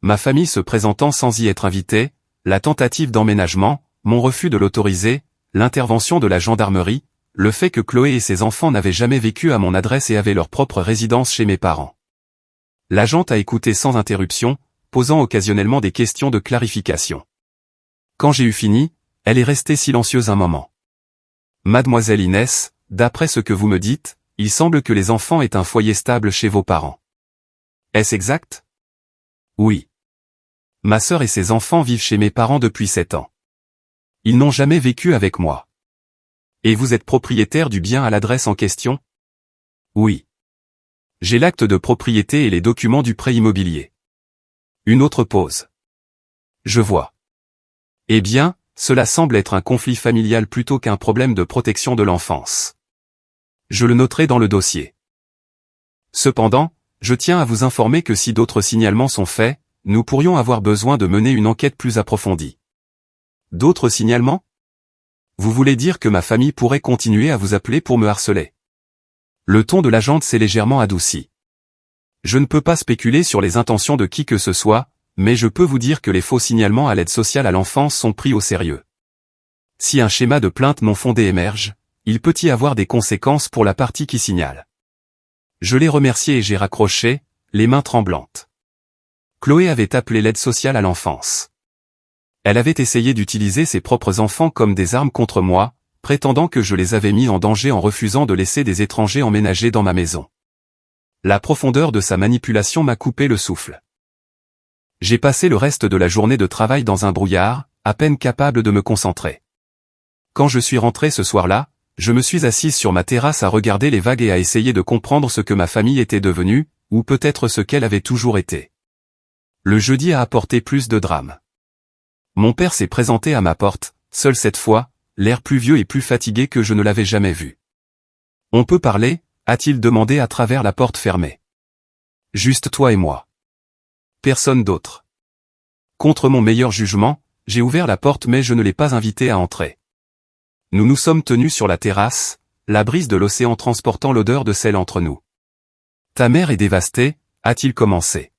Ma famille se présentant sans y être invitée, la tentative d'emménagement, mon refus de l'autoriser, l'intervention de la gendarmerie, le fait que Chloé et ses enfants n'avaient jamais vécu à mon adresse et avaient leur propre résidence chez mes parents. L'agente a écouté sans interruption, posant occasionnellement des questions de clarification. Quand j'ai eu fini, elle est restée silencieuse un moment. Mademoiselle Inès, d'après ce que vous me dites, il semble que les enfants aient un foyer stable chez vos parents. Est-ce exact? Oui. Ma sœur et ses enfants vivent chez mes parents depuis 7 ans. Ils n'ont jamais vécu avec moi. Et vous êtes propriétaire du bien à l'adresse en question? Oui. J'ai l'acte de propriété et les documents du prêt immobilier. Une autre pause. Je vois. Eh bien, cela semble être un conflit familial plutôt qu'un problème de protection de l'enfance. Je le noterai dans le dossier. Cependant, je tiens à vous informer que si d'autres signalements sont faits, nous pourrions avoir besoin de mener une enquête plus approfondie. D'autres signalements? Vous voulez dire que ma famille pourrait continuer à vous appeler pour me harceler? Le ton de l'agente s'est légèrement adouci. Je ne peux pas spéculer sur les intentions de qui que ce soit, mais je peux vous dire que les faux signalements à l'aide sociale à l'enfance sont pris au sérieux. Si un schéma de plainte non fondé émerge, il peut y avoir des conséquences pour la partie qui signale. Je l'ai remercié et j'ai raccroché, les mains tremblantes. Chloé avait appelé l'aide sociale à l'enfance. Elle avait essayé d'utiliser ses propres enfants comme des armes contre moi, prétendant que je les avais mis en danger en refusant de laisser des étrangers emménager dans ma maison. La profondeur de sa manipulation m'a coupé le souffle. J'ai passé le reste de la journée de travail dans un brouillard, à peine capable de me concentrer. Quand je suis rentré ce soir-là, je me suis assise sur ma terrasse à regarder les vagues et à essayer de comprendre ce que ma famille était devenue, ou peut-être ce qu'elle avait toujours été. Le jeudi a apporté plus de drame. Mon père s'est présenté à ma porte, seul cette fois, l'air plus vieux et plus fatigué que je ne l'avais jamais vu. « On peut parler ?» a-t-il demandé à travers la porte fermée. « Juste toi et moi. Personne d'autre. » Contre mon meilleur jugement, j'ai ouvert la porte mais je ne l'ai pas invité à entrer. Nous nous sommes tenus sur la terrasse, la brise de l'océan transportant l'odeur de sel entre nous. « Ta mère est dévastée » a-t-il commencé.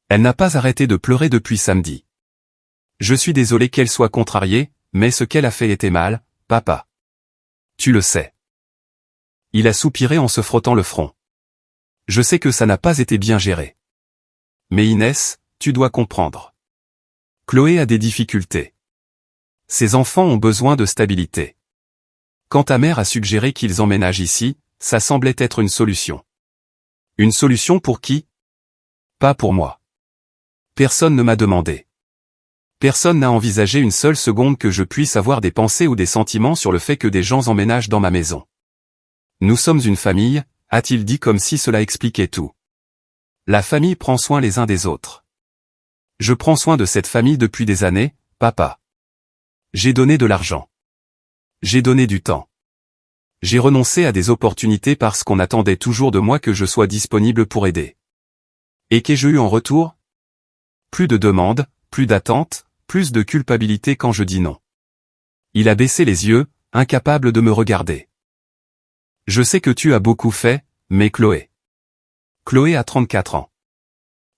Elle n'a pas arrêté de pleurer depuis samedi. Je suis désolé qu'elle soit contrariée, mais ce qu'elle a fait était mal, papa. Tu le sais. Il a soupiré en se frottant le front. Je sais que ça n'a pas été bien géré. Mais Inès, tu dois comprendre. Chloé a des difficultés. Ses enfants ont besoin de stabilité. Quand ta mère a suggéré qu'ils emménagent ici, ça semblait être une solution. Une solution pour qui? Pas pour moi. Personne ne m'a demandé. Personne n'a envisagé une seule seconde que je puisse avoir des pensées ou des sentiments sur le fait que des gens emménagent dans ma maison. Nous sommes une famille, a-t-il dit comme si cela expliquait tout. La famille prend soin les uns des autres. Je prends soin de cette famille depuis des années, papa. J'ai donné de l'argent. J'ai donné du temps. J'ai renoncé à des opportunités parce qu'on attendait toujours de moi que je sois disponible pour aider. Et qu'ai-je eu en retour? Plus de demandes, plus d'attentes, plus de culpabilité quand je dis non. Il a baissé les yeux, incapable de me regarder. Je sais que tu as beaucoup fait, mais Chloé. Chloé a 34 ans.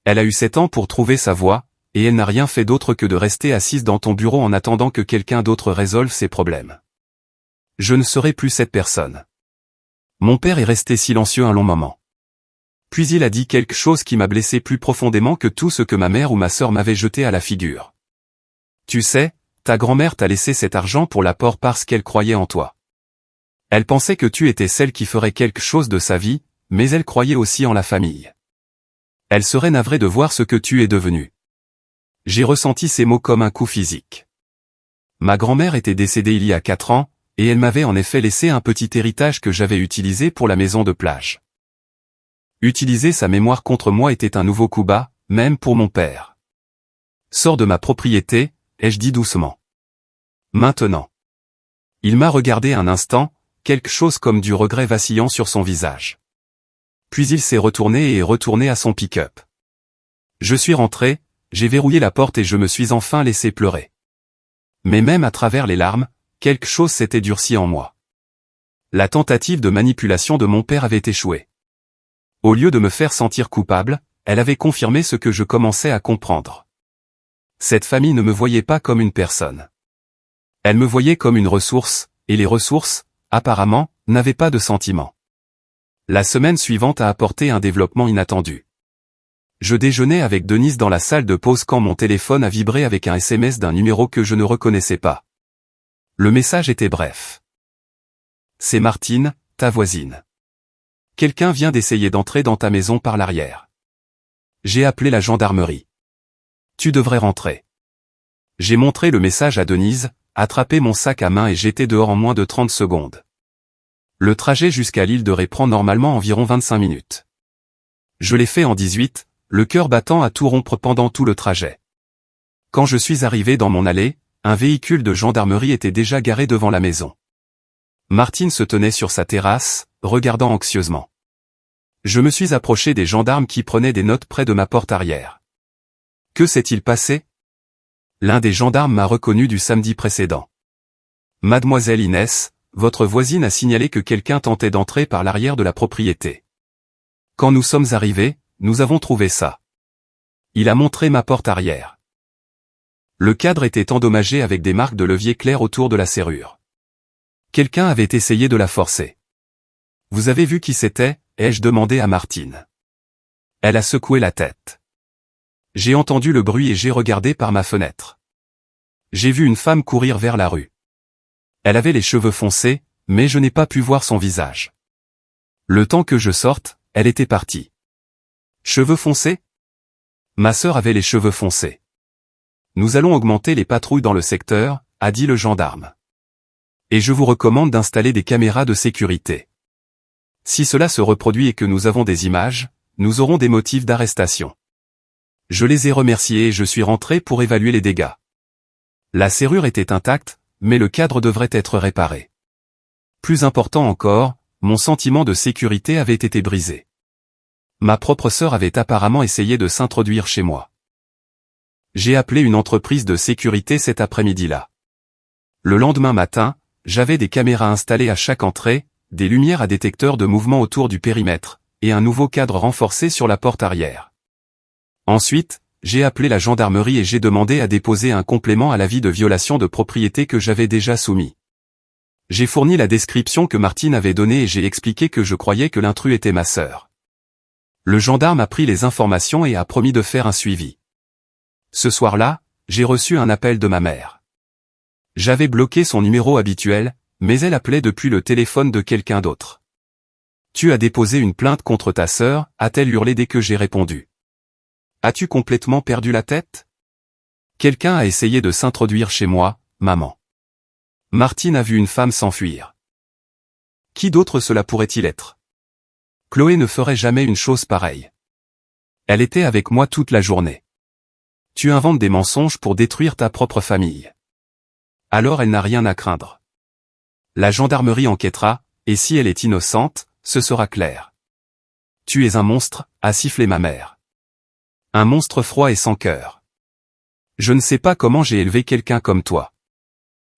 Elle a eu 7 ans pour trouver sa voie, et elle n'a rien fait d'autre que de rester assise dans ton bureau en attendant que quelqu'un d'autre résolve ses problèmes. Je ne serai plus cette personne. Mon père est resté silencieux un long moment. Puis il a dit quelque chose qui m'a blessé plus profondément que tout ce que ma mère ou ma sœur m'avaient jeté à la figure. Tu sais, ta grand-mère t'a laissé cet argent pour l'apport parce qu'elle croyait en toi. Elle pensait que tu étais celle qui ferait quelque chose de sa vie, mais elle croyait aussi en la famille. Elle serait navrée de voir ce que tu es devenu. J'ai ressenti ces mots comme un coup physique. Ma grand-mère était décédée il y a 4 ans, et elle m'avait en effet laissé un petit héritage que j'avais utilisé pour la maison de plage. Utiliser sa mémoire contre moi était un nouveau coup bas, même pour mon père. Sors de ma propriété, ai-je dit doucement. Maintenant. Il m'a regardé un instant, quelque chose comme du regret vacillant sur son visage. Puis il s'est retourné et est retourné à son pick-up. Je suis rentré, j'ai verrouillé la porte et je me suis enfin laissé pleurer. Mais même à travers les larmes, quelque chose s'était durci en moi. La tentative de manipulation de mon père avait échoué. Au lieu de me faire sentir coupable, elle avait confirmé ce que je commençais à comprendre. Cette famille ne me voyait pas comme une personne. Elle me voyait comme une ressource, et les ressources, apparemment, n'avaient pas de sentiments. La semaine suivante a apporté un développement inattendu. Je déjeunais avec Denise dans la salle de pause quand mon téléphone a vibré avec un SMS d'un numéro que je ne reconnaissais pas. Le message était bref. C'est Martine, ta voisine. Quelqu'un vient d'essayer d'entrer dans ta maison par l'arrière. J'ai appelé la gendarmerie. Tu devrais rentrer. J'ai montré le message à Denise, attrapé mon sac à main et j'étais dehors en moins de 30 secondes. Le trajet jusqu'à l'île de Ré prend normalement environ 25 minutes. Je l'ai fait en 18, le cœur battant à tout rompre pendant tout le trajet. Quand je suis arrivé dans mon allée, un véhicule de gendarmerie était déjà garé devant la maison. Martine se tenait sur sa terrasse, regardant anxieusement. Je me suis approché des gendarmes qui prenaient des notes près de ma porte arrière. Que s'est-il passé? L'un des gendarmes m'a reconnu du samedi précédent. Mademoiselle Inès, votre voisine a signalé que quelqu'un tentait d'entrer par l'arrière de la propriété. Quand nous sommes arrivés, nous avons trouvé ça. Il a montré ma porte arrière. Le cadre était endommagé avec des marques de levier claires autour de la serrure. Quelqu'un avait essayé de la forcer. Vous avez vu qui c'était? Ai-je demandé à Martine. Elle a secoué la tête. J'ai entendu le bruit et j'ai regardé par ma fenêtre. J'ai vu une femme courir vers la rue. Elle avait les cheveux foncés, mais je n'ai pas pu voir son visage. Le temps que je sorte, elle était partie. Cheveux foncés? Ma sœur avait les cheveux foncés. Nous allons augmenter les patrouilles dans le secteur, a dit le gendarme. Et je vous recommande d'installer des caméras de sécurité. Si cela se reproduit et que nous avons des images, nous aurons des motifs d'arrestation. Je les ai remerciés et je suis rentré pour évaluer les dégâts. La serrure était intacte, mais le cadre devrait être réparé. Plus important encore, mon sentiment de sécurité avait été brisé. Ma propre sœur avait apparemment essayé de s'introduire chez moi. J'ai appelé une entreprise de sécurité cet après-midi-là. Le lendemain matin, j'avais des caméras installées à chaque entrée, des lumières à détecteur de mouvement autour du périmètre, et un nouveau cadre renforcé sur la porte arrière. Ensuite, j'ai appelé la gendarmerie et j'ai demandé à déposer un complément à l'avis de violation de propriété que j'avais déjà soumis. J'ai fourni la description que Martine avait donnée et j'ai expliqué que je croyais que l'intrus était ma sœur. Le gendarme a pris les informations et a promis de faire un suivi. Ce soir-là, j'ai reçu un appel de ma mère. J'avais bloqué son numéro habituel, mais elle appelait depuis le téléphone de quelqu'un d'autre. « Tu as déposé une plainte contre ta sœur » a-t-elle hurlé dès que j'ai répondu. « As-tu complètement perdu la tête? Quelqu'un a essayé de s'introduire chez moi, maman. » Martine a vu une femme s'enfuir. Qui d'autre cela pourrait-il être? Chloé ne ferait jamais une chose pareille. Elle était avec moi toute la journée. Tu inventes des mensonges pour détruire ta propre famille. Alors elle n'a rien à craindre. La gendarmerie enquêtera, et si elle est innocente, ce sera clair. Tu es un monstre, a sifflé ma mère. Un monstre froid et sans cœur. Je ne sais pas comment j'ai élevé quelqu'un comme toi.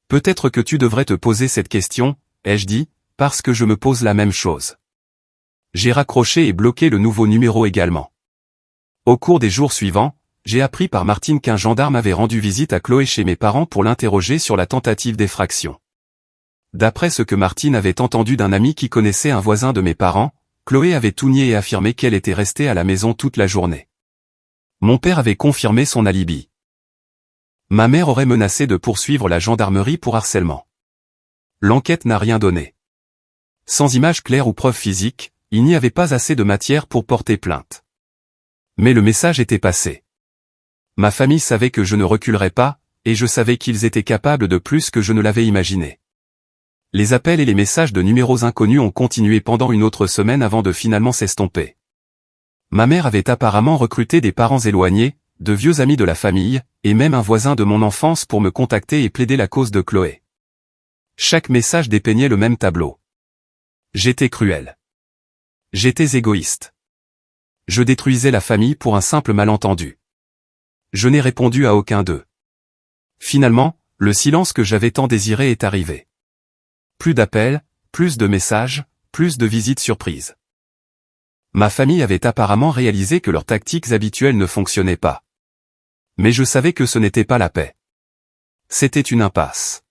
Peut-être que tu devrais te poser cette question, ai-je dit, parce que je me pose la même chose. J'ai raccroché et bloqué le nouveau numéro également. Au cours des jours suivants, j'ai appris par Martine qu'un gendarme avait rendu visite à Chloé chez mes parents pour l'interroger sur la tentative d'effraction. D'après ce que Martine avait entendu d'un ami qui connaissait un voisin de mes parents, Chloé avait tout nié et affirmé qu'elle était restée à la maison toute la journée. Mon père avait confirmé son alibi. Ma mère aurait menacé de poursuivre la gendarmerie pour harcèlement. L'enquête n'a rien donné. Sans images claires ou preuves physiques, il n'y avait pas assez de matière pour porter plainte. Mais le message était passé. Ma famille savait que je ne reculerais pas, et je savais qu'ils étaient capables de plus que je ne l'avais imaginé. Les appels et les messages de numéros inconnus ont continué pendant une autre semaine avant de finalement s'estomper. Ma mère avait apparemment recruté des parents éloignés, de vieux amis de la famille, et même un voisin de mon enfance pour me contacter et plaider la cause de Chloé. Chaque message dépeignait le même tableau. J'étais cruel. J'étais égoïste. Je détruisais la famille pour un simple malentendu. Je n'ai répondu à aucun d'eux. Finalement, le silence que j'avais tant désiré est arrivé. Plus d'appels, plus de messages, plus de visites surprises. Ma famille avait apparemment réalisé que leurs tactiques habituelles ne fonctionnaient pas. Mais je savais que ce n'était pas la paix. C'était une impasse.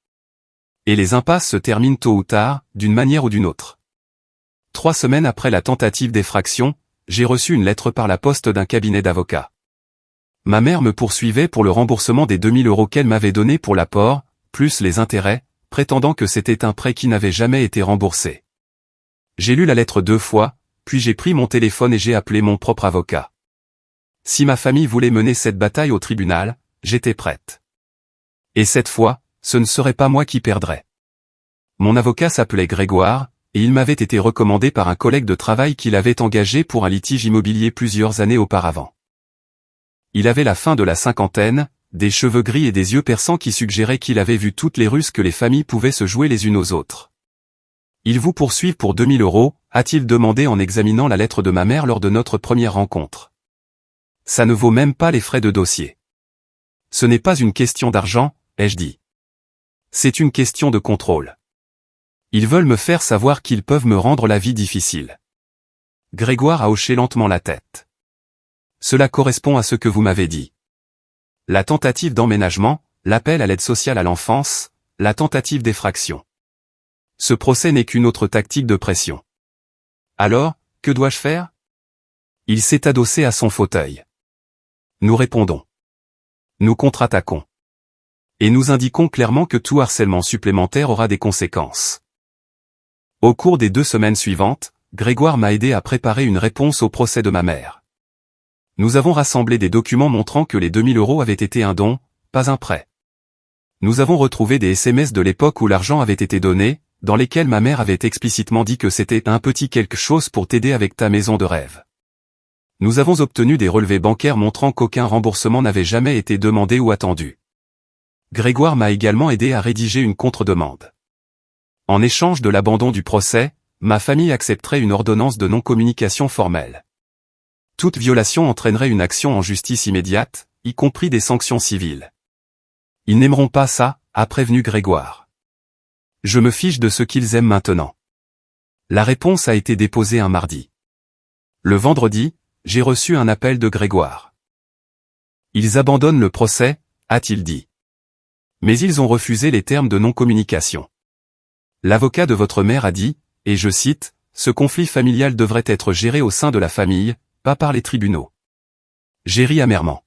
Et les impasses se terminent tôt ou tard, d'une manière ou d'une autre. 3 semaines après la tentative d'effraction, j'ai reçu une lettre par la poste d'un cabinet d'avocats. Ma mère me poursuivait pour le remboursement des 2000 € qu'elle m'avait donnés pour l'apport, plus les intérêts, prétendant que c'était un prêt qui n'avait jamais été remboursé. J'ai lu la lettre 2 fois, puis j'ai pris mon téléphone et j'ai appelé mon propre avocat. Si ma famille voulait mener cette bataille au tribunal, j'étais prête. Et cette fois, ce ne serait pas moi qui perdrais. Mon avocat s'appelait Grégoire, et il m'avait été recommandé par un collègue de travail qui l'avait engagé pour un litige immobilier plusieurs années auparavant. Il avait la fin de la cinquantaine, des cheveux gris et des yeux perçants qui suggéraient qu'il avait vu toutes les ruses que les familles pouvaient se jouer les unes aux autres. « Ils vous poursuivent pour 2000 €, a-t-il demandé en examinant la lettre de ma mère lors de notre première rencontre. Ça ne vaut même pas les frais de dossier. Ce n'est pas une question d'argent, ai-je dit. C'est une question de contrôle. Ils veulent me faire savoir qu'ils peuvent me rendre la vie difficile. Grégoire a hoché lentement la tête. Cela correspond à ce que vous m'avez dit. La tentative d'emménagement, l'appel à l'aide sociale à l'enfance, la tentative d'effraction. Ce procès n'est qu'une autre tactique de pression. Alors, que dois-je faire? Il s'est adossé à son fauteuil. Nous répondons. Nous contre-attaquons. Et nous indiquons clairement que tout harcèlement supplémentaire aura des conséquences. Au cours des 2 semaines suivantes, Grégoire m'a aidé à préparer une réponse au procès de ma mère. Nous avons rassemblé des documents montrant que les 2000 € avaient été un don, pas un prêt. Nous avons retrouvé des SMS de l'époque où l'argent avait été donné, dans lesquels ma mère avait explicitement dit que c'était un petit quelque chose pour t'aider avec ta maison de rêve. Nous avons obtenu des relevés bancaires montrant qu'aucun remboursement n'avait jamais été demandé ou attendu. Grégoire m'a également aidé à rédiger une contre-demande. En échange de l'abandon du procès, ma famille accepterait une ordonnance de non-communication formelle. Toute violation entraînerait une action en justice immédiate, y compris des sanctions civiles. Ils n'aimeront pas ça, a prévenu Grégoire. Je me fiche de ce qu'ils aiment maintenant. La réponse a été déposée un mardi. Le vendredi, j'ai reçu un appel de Grégoire. Ils abandonnent le procès, a-t-il dit. Mais ils ont refusé les termes de non-communication. L'avocat de votre mère a dit, et je cite, « Ce conflit familial devrait être géré au sein de la famille, pas par les tribunaux. » J'ai ri amèrement.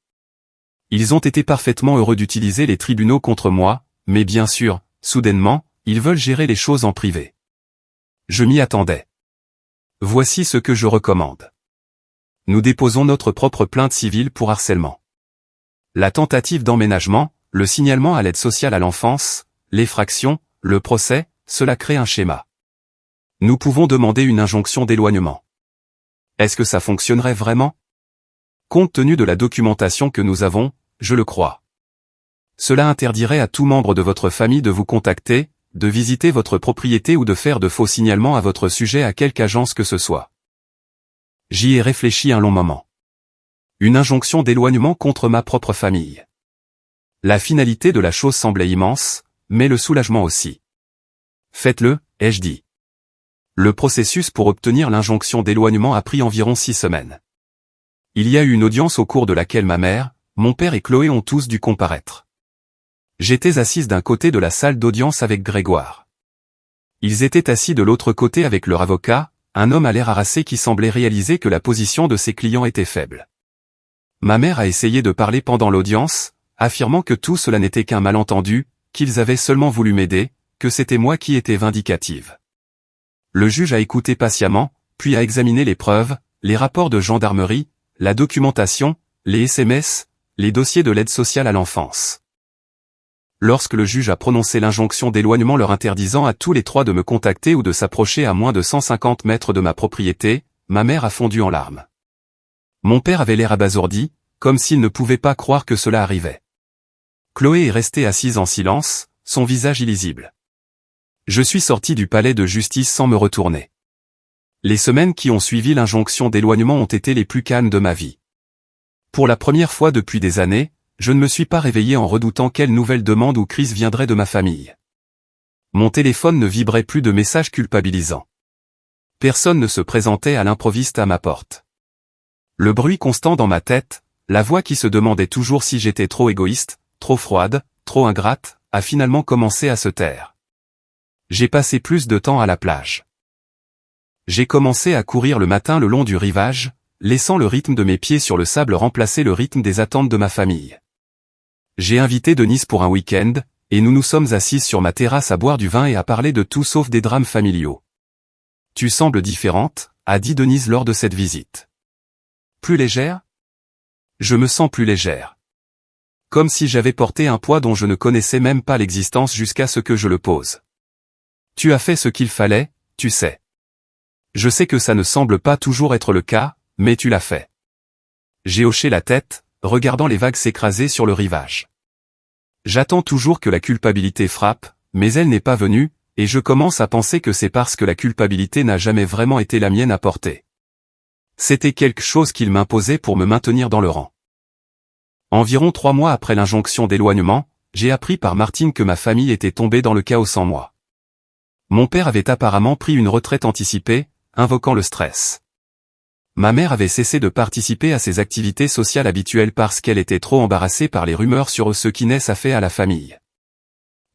Ils ont été parfaitement heureux d'utiliser les tribunaux contre moi, mais bien sûr, soudainement, ils veulent gérer les choses en privé. Je m'y attendais. Voici ce que je recommande. Nous déposons notre propre plainte civile pour harcèlement. La tentative d'emménagement, le signalement à l'aide sociale à l'enfance, l'effraction, le procès, cela crée un schéma. Nous pouvons demander une injonction d'éloignement. Est-ce que ça fonctionnerait vraiment? Compte tenu de la documentation que nous avons, je le crois. Cela interdirait à tout membre de votre famille de vous contacter, de visiter votre propriété ou de faire de faux signalements à votre sujet à quelque agence que ce soit. J'y ai réfléchi un long moment. Une injonction d'éloignement contre ma propre famille. La finalité de la chose semblait immense, mais le soulagement aussi. Faites-le, ai-je dit. Le processus pour obtenir l'injonction d'éloignement a pris environ 6 semaines. Il y a eu une audience au cours de laquelle ma mère, mon père et Chloé ont tous dû comparaître. J'étais assise d'un côté de la salle d'audience avec Grégoire. Ils étaient assis de l'autre côté avec leur avocat, un homme à l'air harassé qui semblait réaliser que la position de ses clients était faible. Ma mère a essayé de parler pendant l'audience, affirmant que tout cela n'était qu'un malentendu, qu'ils avaient seulement voulu m'aider, que c'était moi qui étais vindicative. Le juge a écouté patiemment, puis a examiné les preuves, les rapports de gendarmerie, la documentation, les SMS, les dossiers de l'aide sociale à l'enfance. Lorsque le juge a prononcé l'injonction d'éloignement leur interdisant à tous les trois de me contacter ou de s'approcher à moins de 150 mètres de ma propriété, ma mère a fondu en larmes. Mon père avait l'air abasourdi, comme s'il ne pouvait pas croire que cela arrivait. Chloé est restée assise en silence, son visage illisible. Je suis sorti du palais de justice sans me retourner. Les semaines qui ont suivi l'injonction d'éloignement ont été les plus calmes de ma vie. Pour la première fois depuis des années, je ne me suis pas réveillé en redoutant quelle nouvelle demande ou crise viendrait de ma famille. Mon téléphone ne vibrait plus de messages culpabilisants. Personne ne se présentait à l'improviste à ma porte. Le bruit constant dans ma tête, la voix qui se demandait toujours si j'étais trop égoïste, trop froide, trop ingrate, a finalement commencé à se taire. J'ai passé plus de temps à la plage. J'ai commencé à courir le matin le long du rivage, laissant le rythme de mes pieds sur le sable remplacer le rythme des attentes de ma famille. J'ai invité Denise pour un week-end, et nous nous sommes assises sur ma terrasse à boire du vin et à parler de tout sauf des drames familiaux. « Tu sembles différente », a dit Denise lors de cette visite. « Plus légère ?» Je me sens plus légère. Comme si j'avais porté un poids dont je ne connaissais même pas l'existence jusqu'à ce que je le pose. Tu as fait ce qu'il fallait, tu sais. Je sais que ça ne semble pas toujours être le cas, mais tu l'as fait. J'ai hoché la tête, regardant les vagues s'écraser sur le rivage. J'attends toujours que la culpabilité frappe, mais elle n'est pas venue, et je commence à penser que c'est parce que la culpabilité n'a jamais vraiment été la mienne à porter. C'était quelque chose qu'il m'imposait pour me maintenir dans le rang. Environ 3 mois après l'injonction d'éloignement, j'ai appris par Martine que ma famille était tombée dans le chaos sans moi. Mon père avait apparemment pris une retraite anticipée, invoquant le stress. Ma mère avait cessé de participer à ses activités sociales habituelles parce qu'elle était trop embarrassée par les rumeurs sur ce qu'Inès a fait à la famille.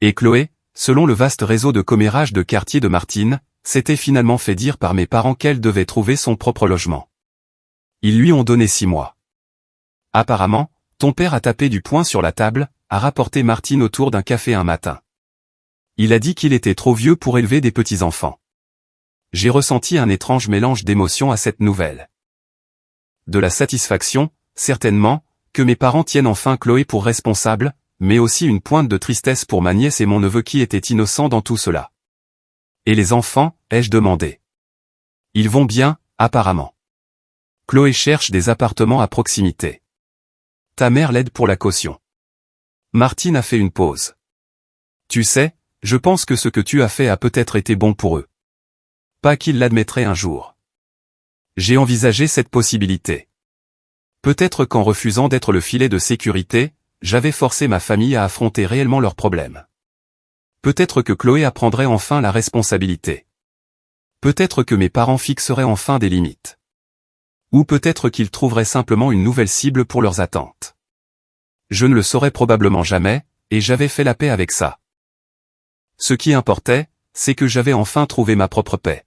Et Chloé, selon le vaste réseau de commérage de quartier de Martine, s'était finalement fait dire par mes parents qu'elle devait trouver son propre logement. Ils lui ont donné 6 mois. Apparemment, ton père a tapé du poing sur la table, a rapporté Martine autour d'un café un matin. Il a dit qu'il était trop vieux pour élever des petits-enfants. J'ai ressenti un étrange mélange d'émotions à cette nouvelle. De la satisfaction, certainement, que mes parents tiennent enfin Chloé pour responsable, mais aussi une pointe de tristesse pour ma nièce et mon neveu qui étaient innocents dans tout cela. Et les enfants, ai-je demandé. Ils vont bien, apparemment. Chloé cherche des appartements à proximité. Ta mère l'aide pour la caution. Martine a fait une pause. Tu sais, je pense que ce que tu as fait a peut-être été bon pour eux. Pas qu'ils l'admettraient un jour. J'ai envisagé cette possibilité. Peut-être qu'en refusant d'être le filet de sécurité, j'avais forcé ma famille à affronter réellement leurs problèmes. Peut-être que Chloé apprendrait enfin la responsabilité. Peut-être que mes parents fixeraient enfin des limites. Ou peut-être qu'ils trouveraient simplement une nouvelle cible pour leurs attentes. Je ne le saurais probablement jamais, et j'avais fait la paix avec ça. Ce qui importait, c'est que j'avais enfin trouvé ma propre paix.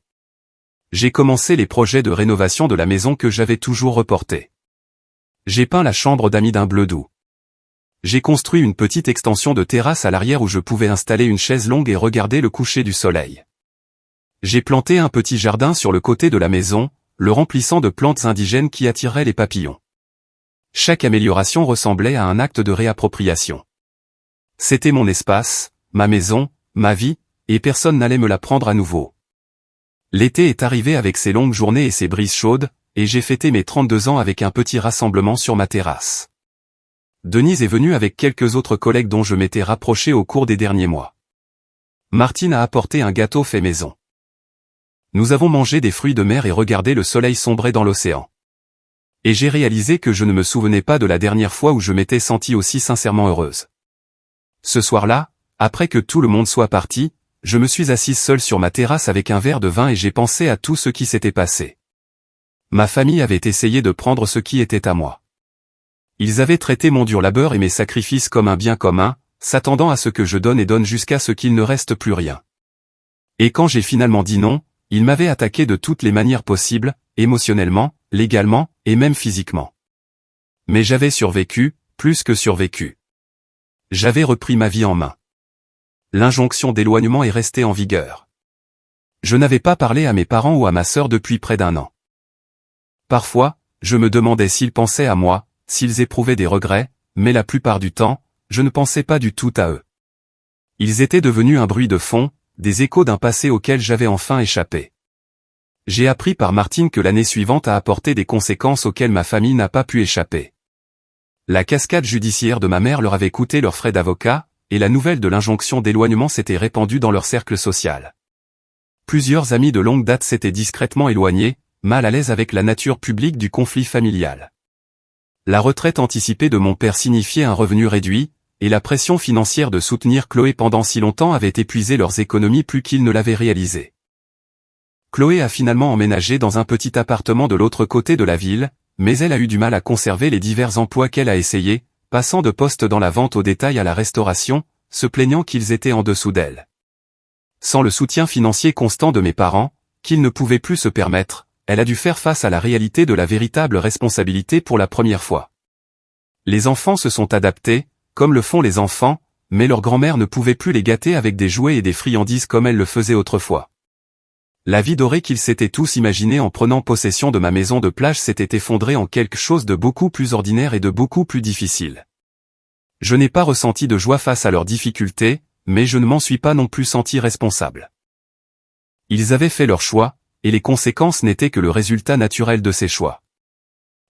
J'ai commencé les projets de rénovation de la maison que j'avais toujours reportés. J'ai peint la chambre d'amis d'un bleu doux. J'ai construit une petite extension de terrasse à l'arrière où je pouvais installer une chaise longue et regarder le coucher du soleil. J'ai planté un petit jardin sur le côté de la maison, le remplissant de plantes indigènes qui attiraient les papillons. Chaque amélioration ressemblait à un acte de réappropriation. C'était mon espace, ma maison, ma vie, et personne n'allait me la prendre à nouveau. L'été est arrivé avec ses longues journées et ses brises chaudes, et j'ai fêté mes 32 ans avec un petit rassemblement sur ma terrasse. Denise est venue avec quelques autres collègues dont je m'étais rapproché au cours des derniers mois. Martine a apporté un gâteau fait maison. Nous avons mangé des fruits de mer et regardé le soleil sombrer dans l'océan. Et j'ai réalisé que je ne me souvenais pas de la dernière fois où je m'étais sentie aussi sincèrement heureuse. Ce soir-là, après que tout le monde soit parti, je me suis assise seule sur ma terrasse avec un verre de vin et j'ai pensé à tout ce qui s'était passé. Ma famille avait essayé de prendre ce qui était à moi. Ils avaient traité mon dur labeur et mes sacrifices comme un bien commun, s'attendant à ce que je donne et donne jusqu'à ce qu'il ne reste plus rien. Et quand j'ai finalement dit non, ils m'avaient attaqué de toutes les manières possibles, émotionnellement, légalement, et même physiquement. Mais j'avais survécu, plus que survécu. J'avais repris ma vie en main. L'injonction d'éloignement est restée en vigueur. Je n'avais pas parlé à mes parents ou à ma sœur depuis près d'1 an. Parfois, je me demandais s'ils pensaient à moi, s'ils éprouvaient des regrets, mais la plupart du temps, je ne pensais pas du tout à eux. Ils étaient devenus un bruit de fond, des échos d'un passé auquel j'avais enfin échappé. J'ai appris par Martine que l'année suivante a apporté des conséquences auxquelles ma famille n'a pas pu échapper. La cascade judiciaire de ma mère leur avait coûté leurs frais d'avocat, et la nouvelle de l'injonction d'éloignement s'était répandue dans leur cercle social. Plusieurs amis de longue date s'étaient discrètement éloignés, mal à l'aise avec la nature publique du conflit familial. La retraite anticipée de mon père signifiait un revenu réduit, et la pression financière de soutenir Chloé pendant si longtemps avait épuisé leurs économies plus qu'ils ne l'avaient réalisé. Chloé a finalement emménagé dans un petit appartement de l'autre côté de la ville, mais elle a eu du mal à conserver les divers emplois qu'elle a essayés, passant de poste dans la vente au détail à la restauration, se plaignant qu'ils étaient en dessous d'elle. Sans le soutien financier constant de mes parents, qu'ils ne pouvaient plus se permettre, elle a dû faire face à la réalité de la véritable responsabilité pour la première fois. Les enfants se sont adaptés, comme le font les enfants, mais leur grand-mère ne pouvait plus les gâter avec des jouets et des friandises comme elle le faisait autrefois. La vie dorée qu'ils s'étaient tous imaginée en prenant possession de ma maison de plage s'était effondrée en quelque chose de beaucoup plus ordinaire et de beaucoup plus difficile. Je n'ai pas ressenti de joie face à leurs difficultés, mais je ne m'en suis pas non plus senti responsable. Ils avaient fait leur choix, et les conséquences n'étaient que le résultat naturel de ces choix.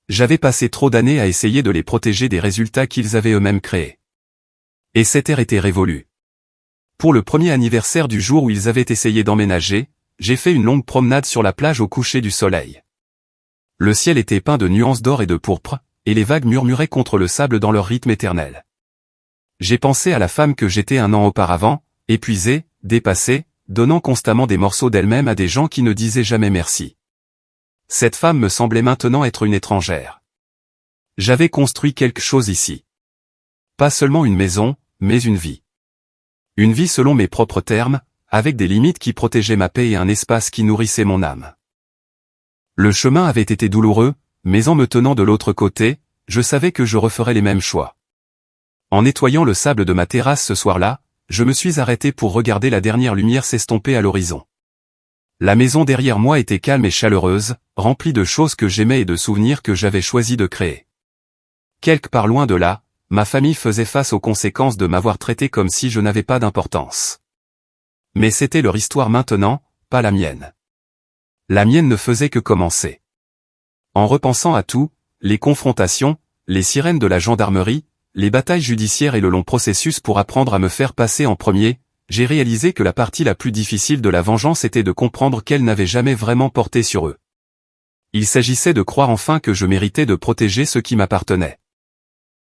J'avais passé trop d'années à essayer de les protéger des résultats qu'ils avaient eux-mêmes créés. Et cette ère était révolue. Pour le premier anniversaire du jour où ils avaient essayé d'emménager, j'ai fait une longue promenade sur la plage au coucher du soleil. Le ciel était peint de nuances d'or et de pourpre, et les vagues murmuraient contre le sable dans leur rythme éternel. J'ai pensé à la femme que j'étais 1 an auparavant, épuisée, dépassée, donnant constamment des morceaux d'elle-même à des gens qui ne disaient jamais merci. Cette femme me semblait maintenant être une étrangère. J'avais construit quelque chose ici. Pas seulement une maison, mais une vie. Une vie selon mes propres termes, avec des limites qui protégeaient ma paix et un espace qui nourrissait mon âme. Le chemin avait été douloureux, mais en me tenant de l'autre côté, je savais que je referais les mêmes choix. En nettoyant le sable de ma terrasse ce soir-là, je me suis arrêté pour regarder la dernière lumière s'estomper à l'horizon. La maison derrière moi était calme et chaleureuse, remplie de choses que j'aimais et de souvenirs que j'avais choisi de créer. Quelque part loin de là, ma famille faisait face aux conséquences de m'avoir traité comme si je n'avais pas d'importance. Mais c'était leur histoire maintenant, pas la mienne. La mienne ne faisait que commencer. En repensant à tout, les confrontations, les sirènes de la gendarmerie, les batailles judiciaires et le long processus pour apprendre à me faire passer en premier, j'ai réalisé que la partie la plus difficile de la vengeance était de comprendre qu'elle n'avait jamais vraiment porté sur eux. Il s'agissait de croire enfin que je méritais de protéger ce qui m'appartenait.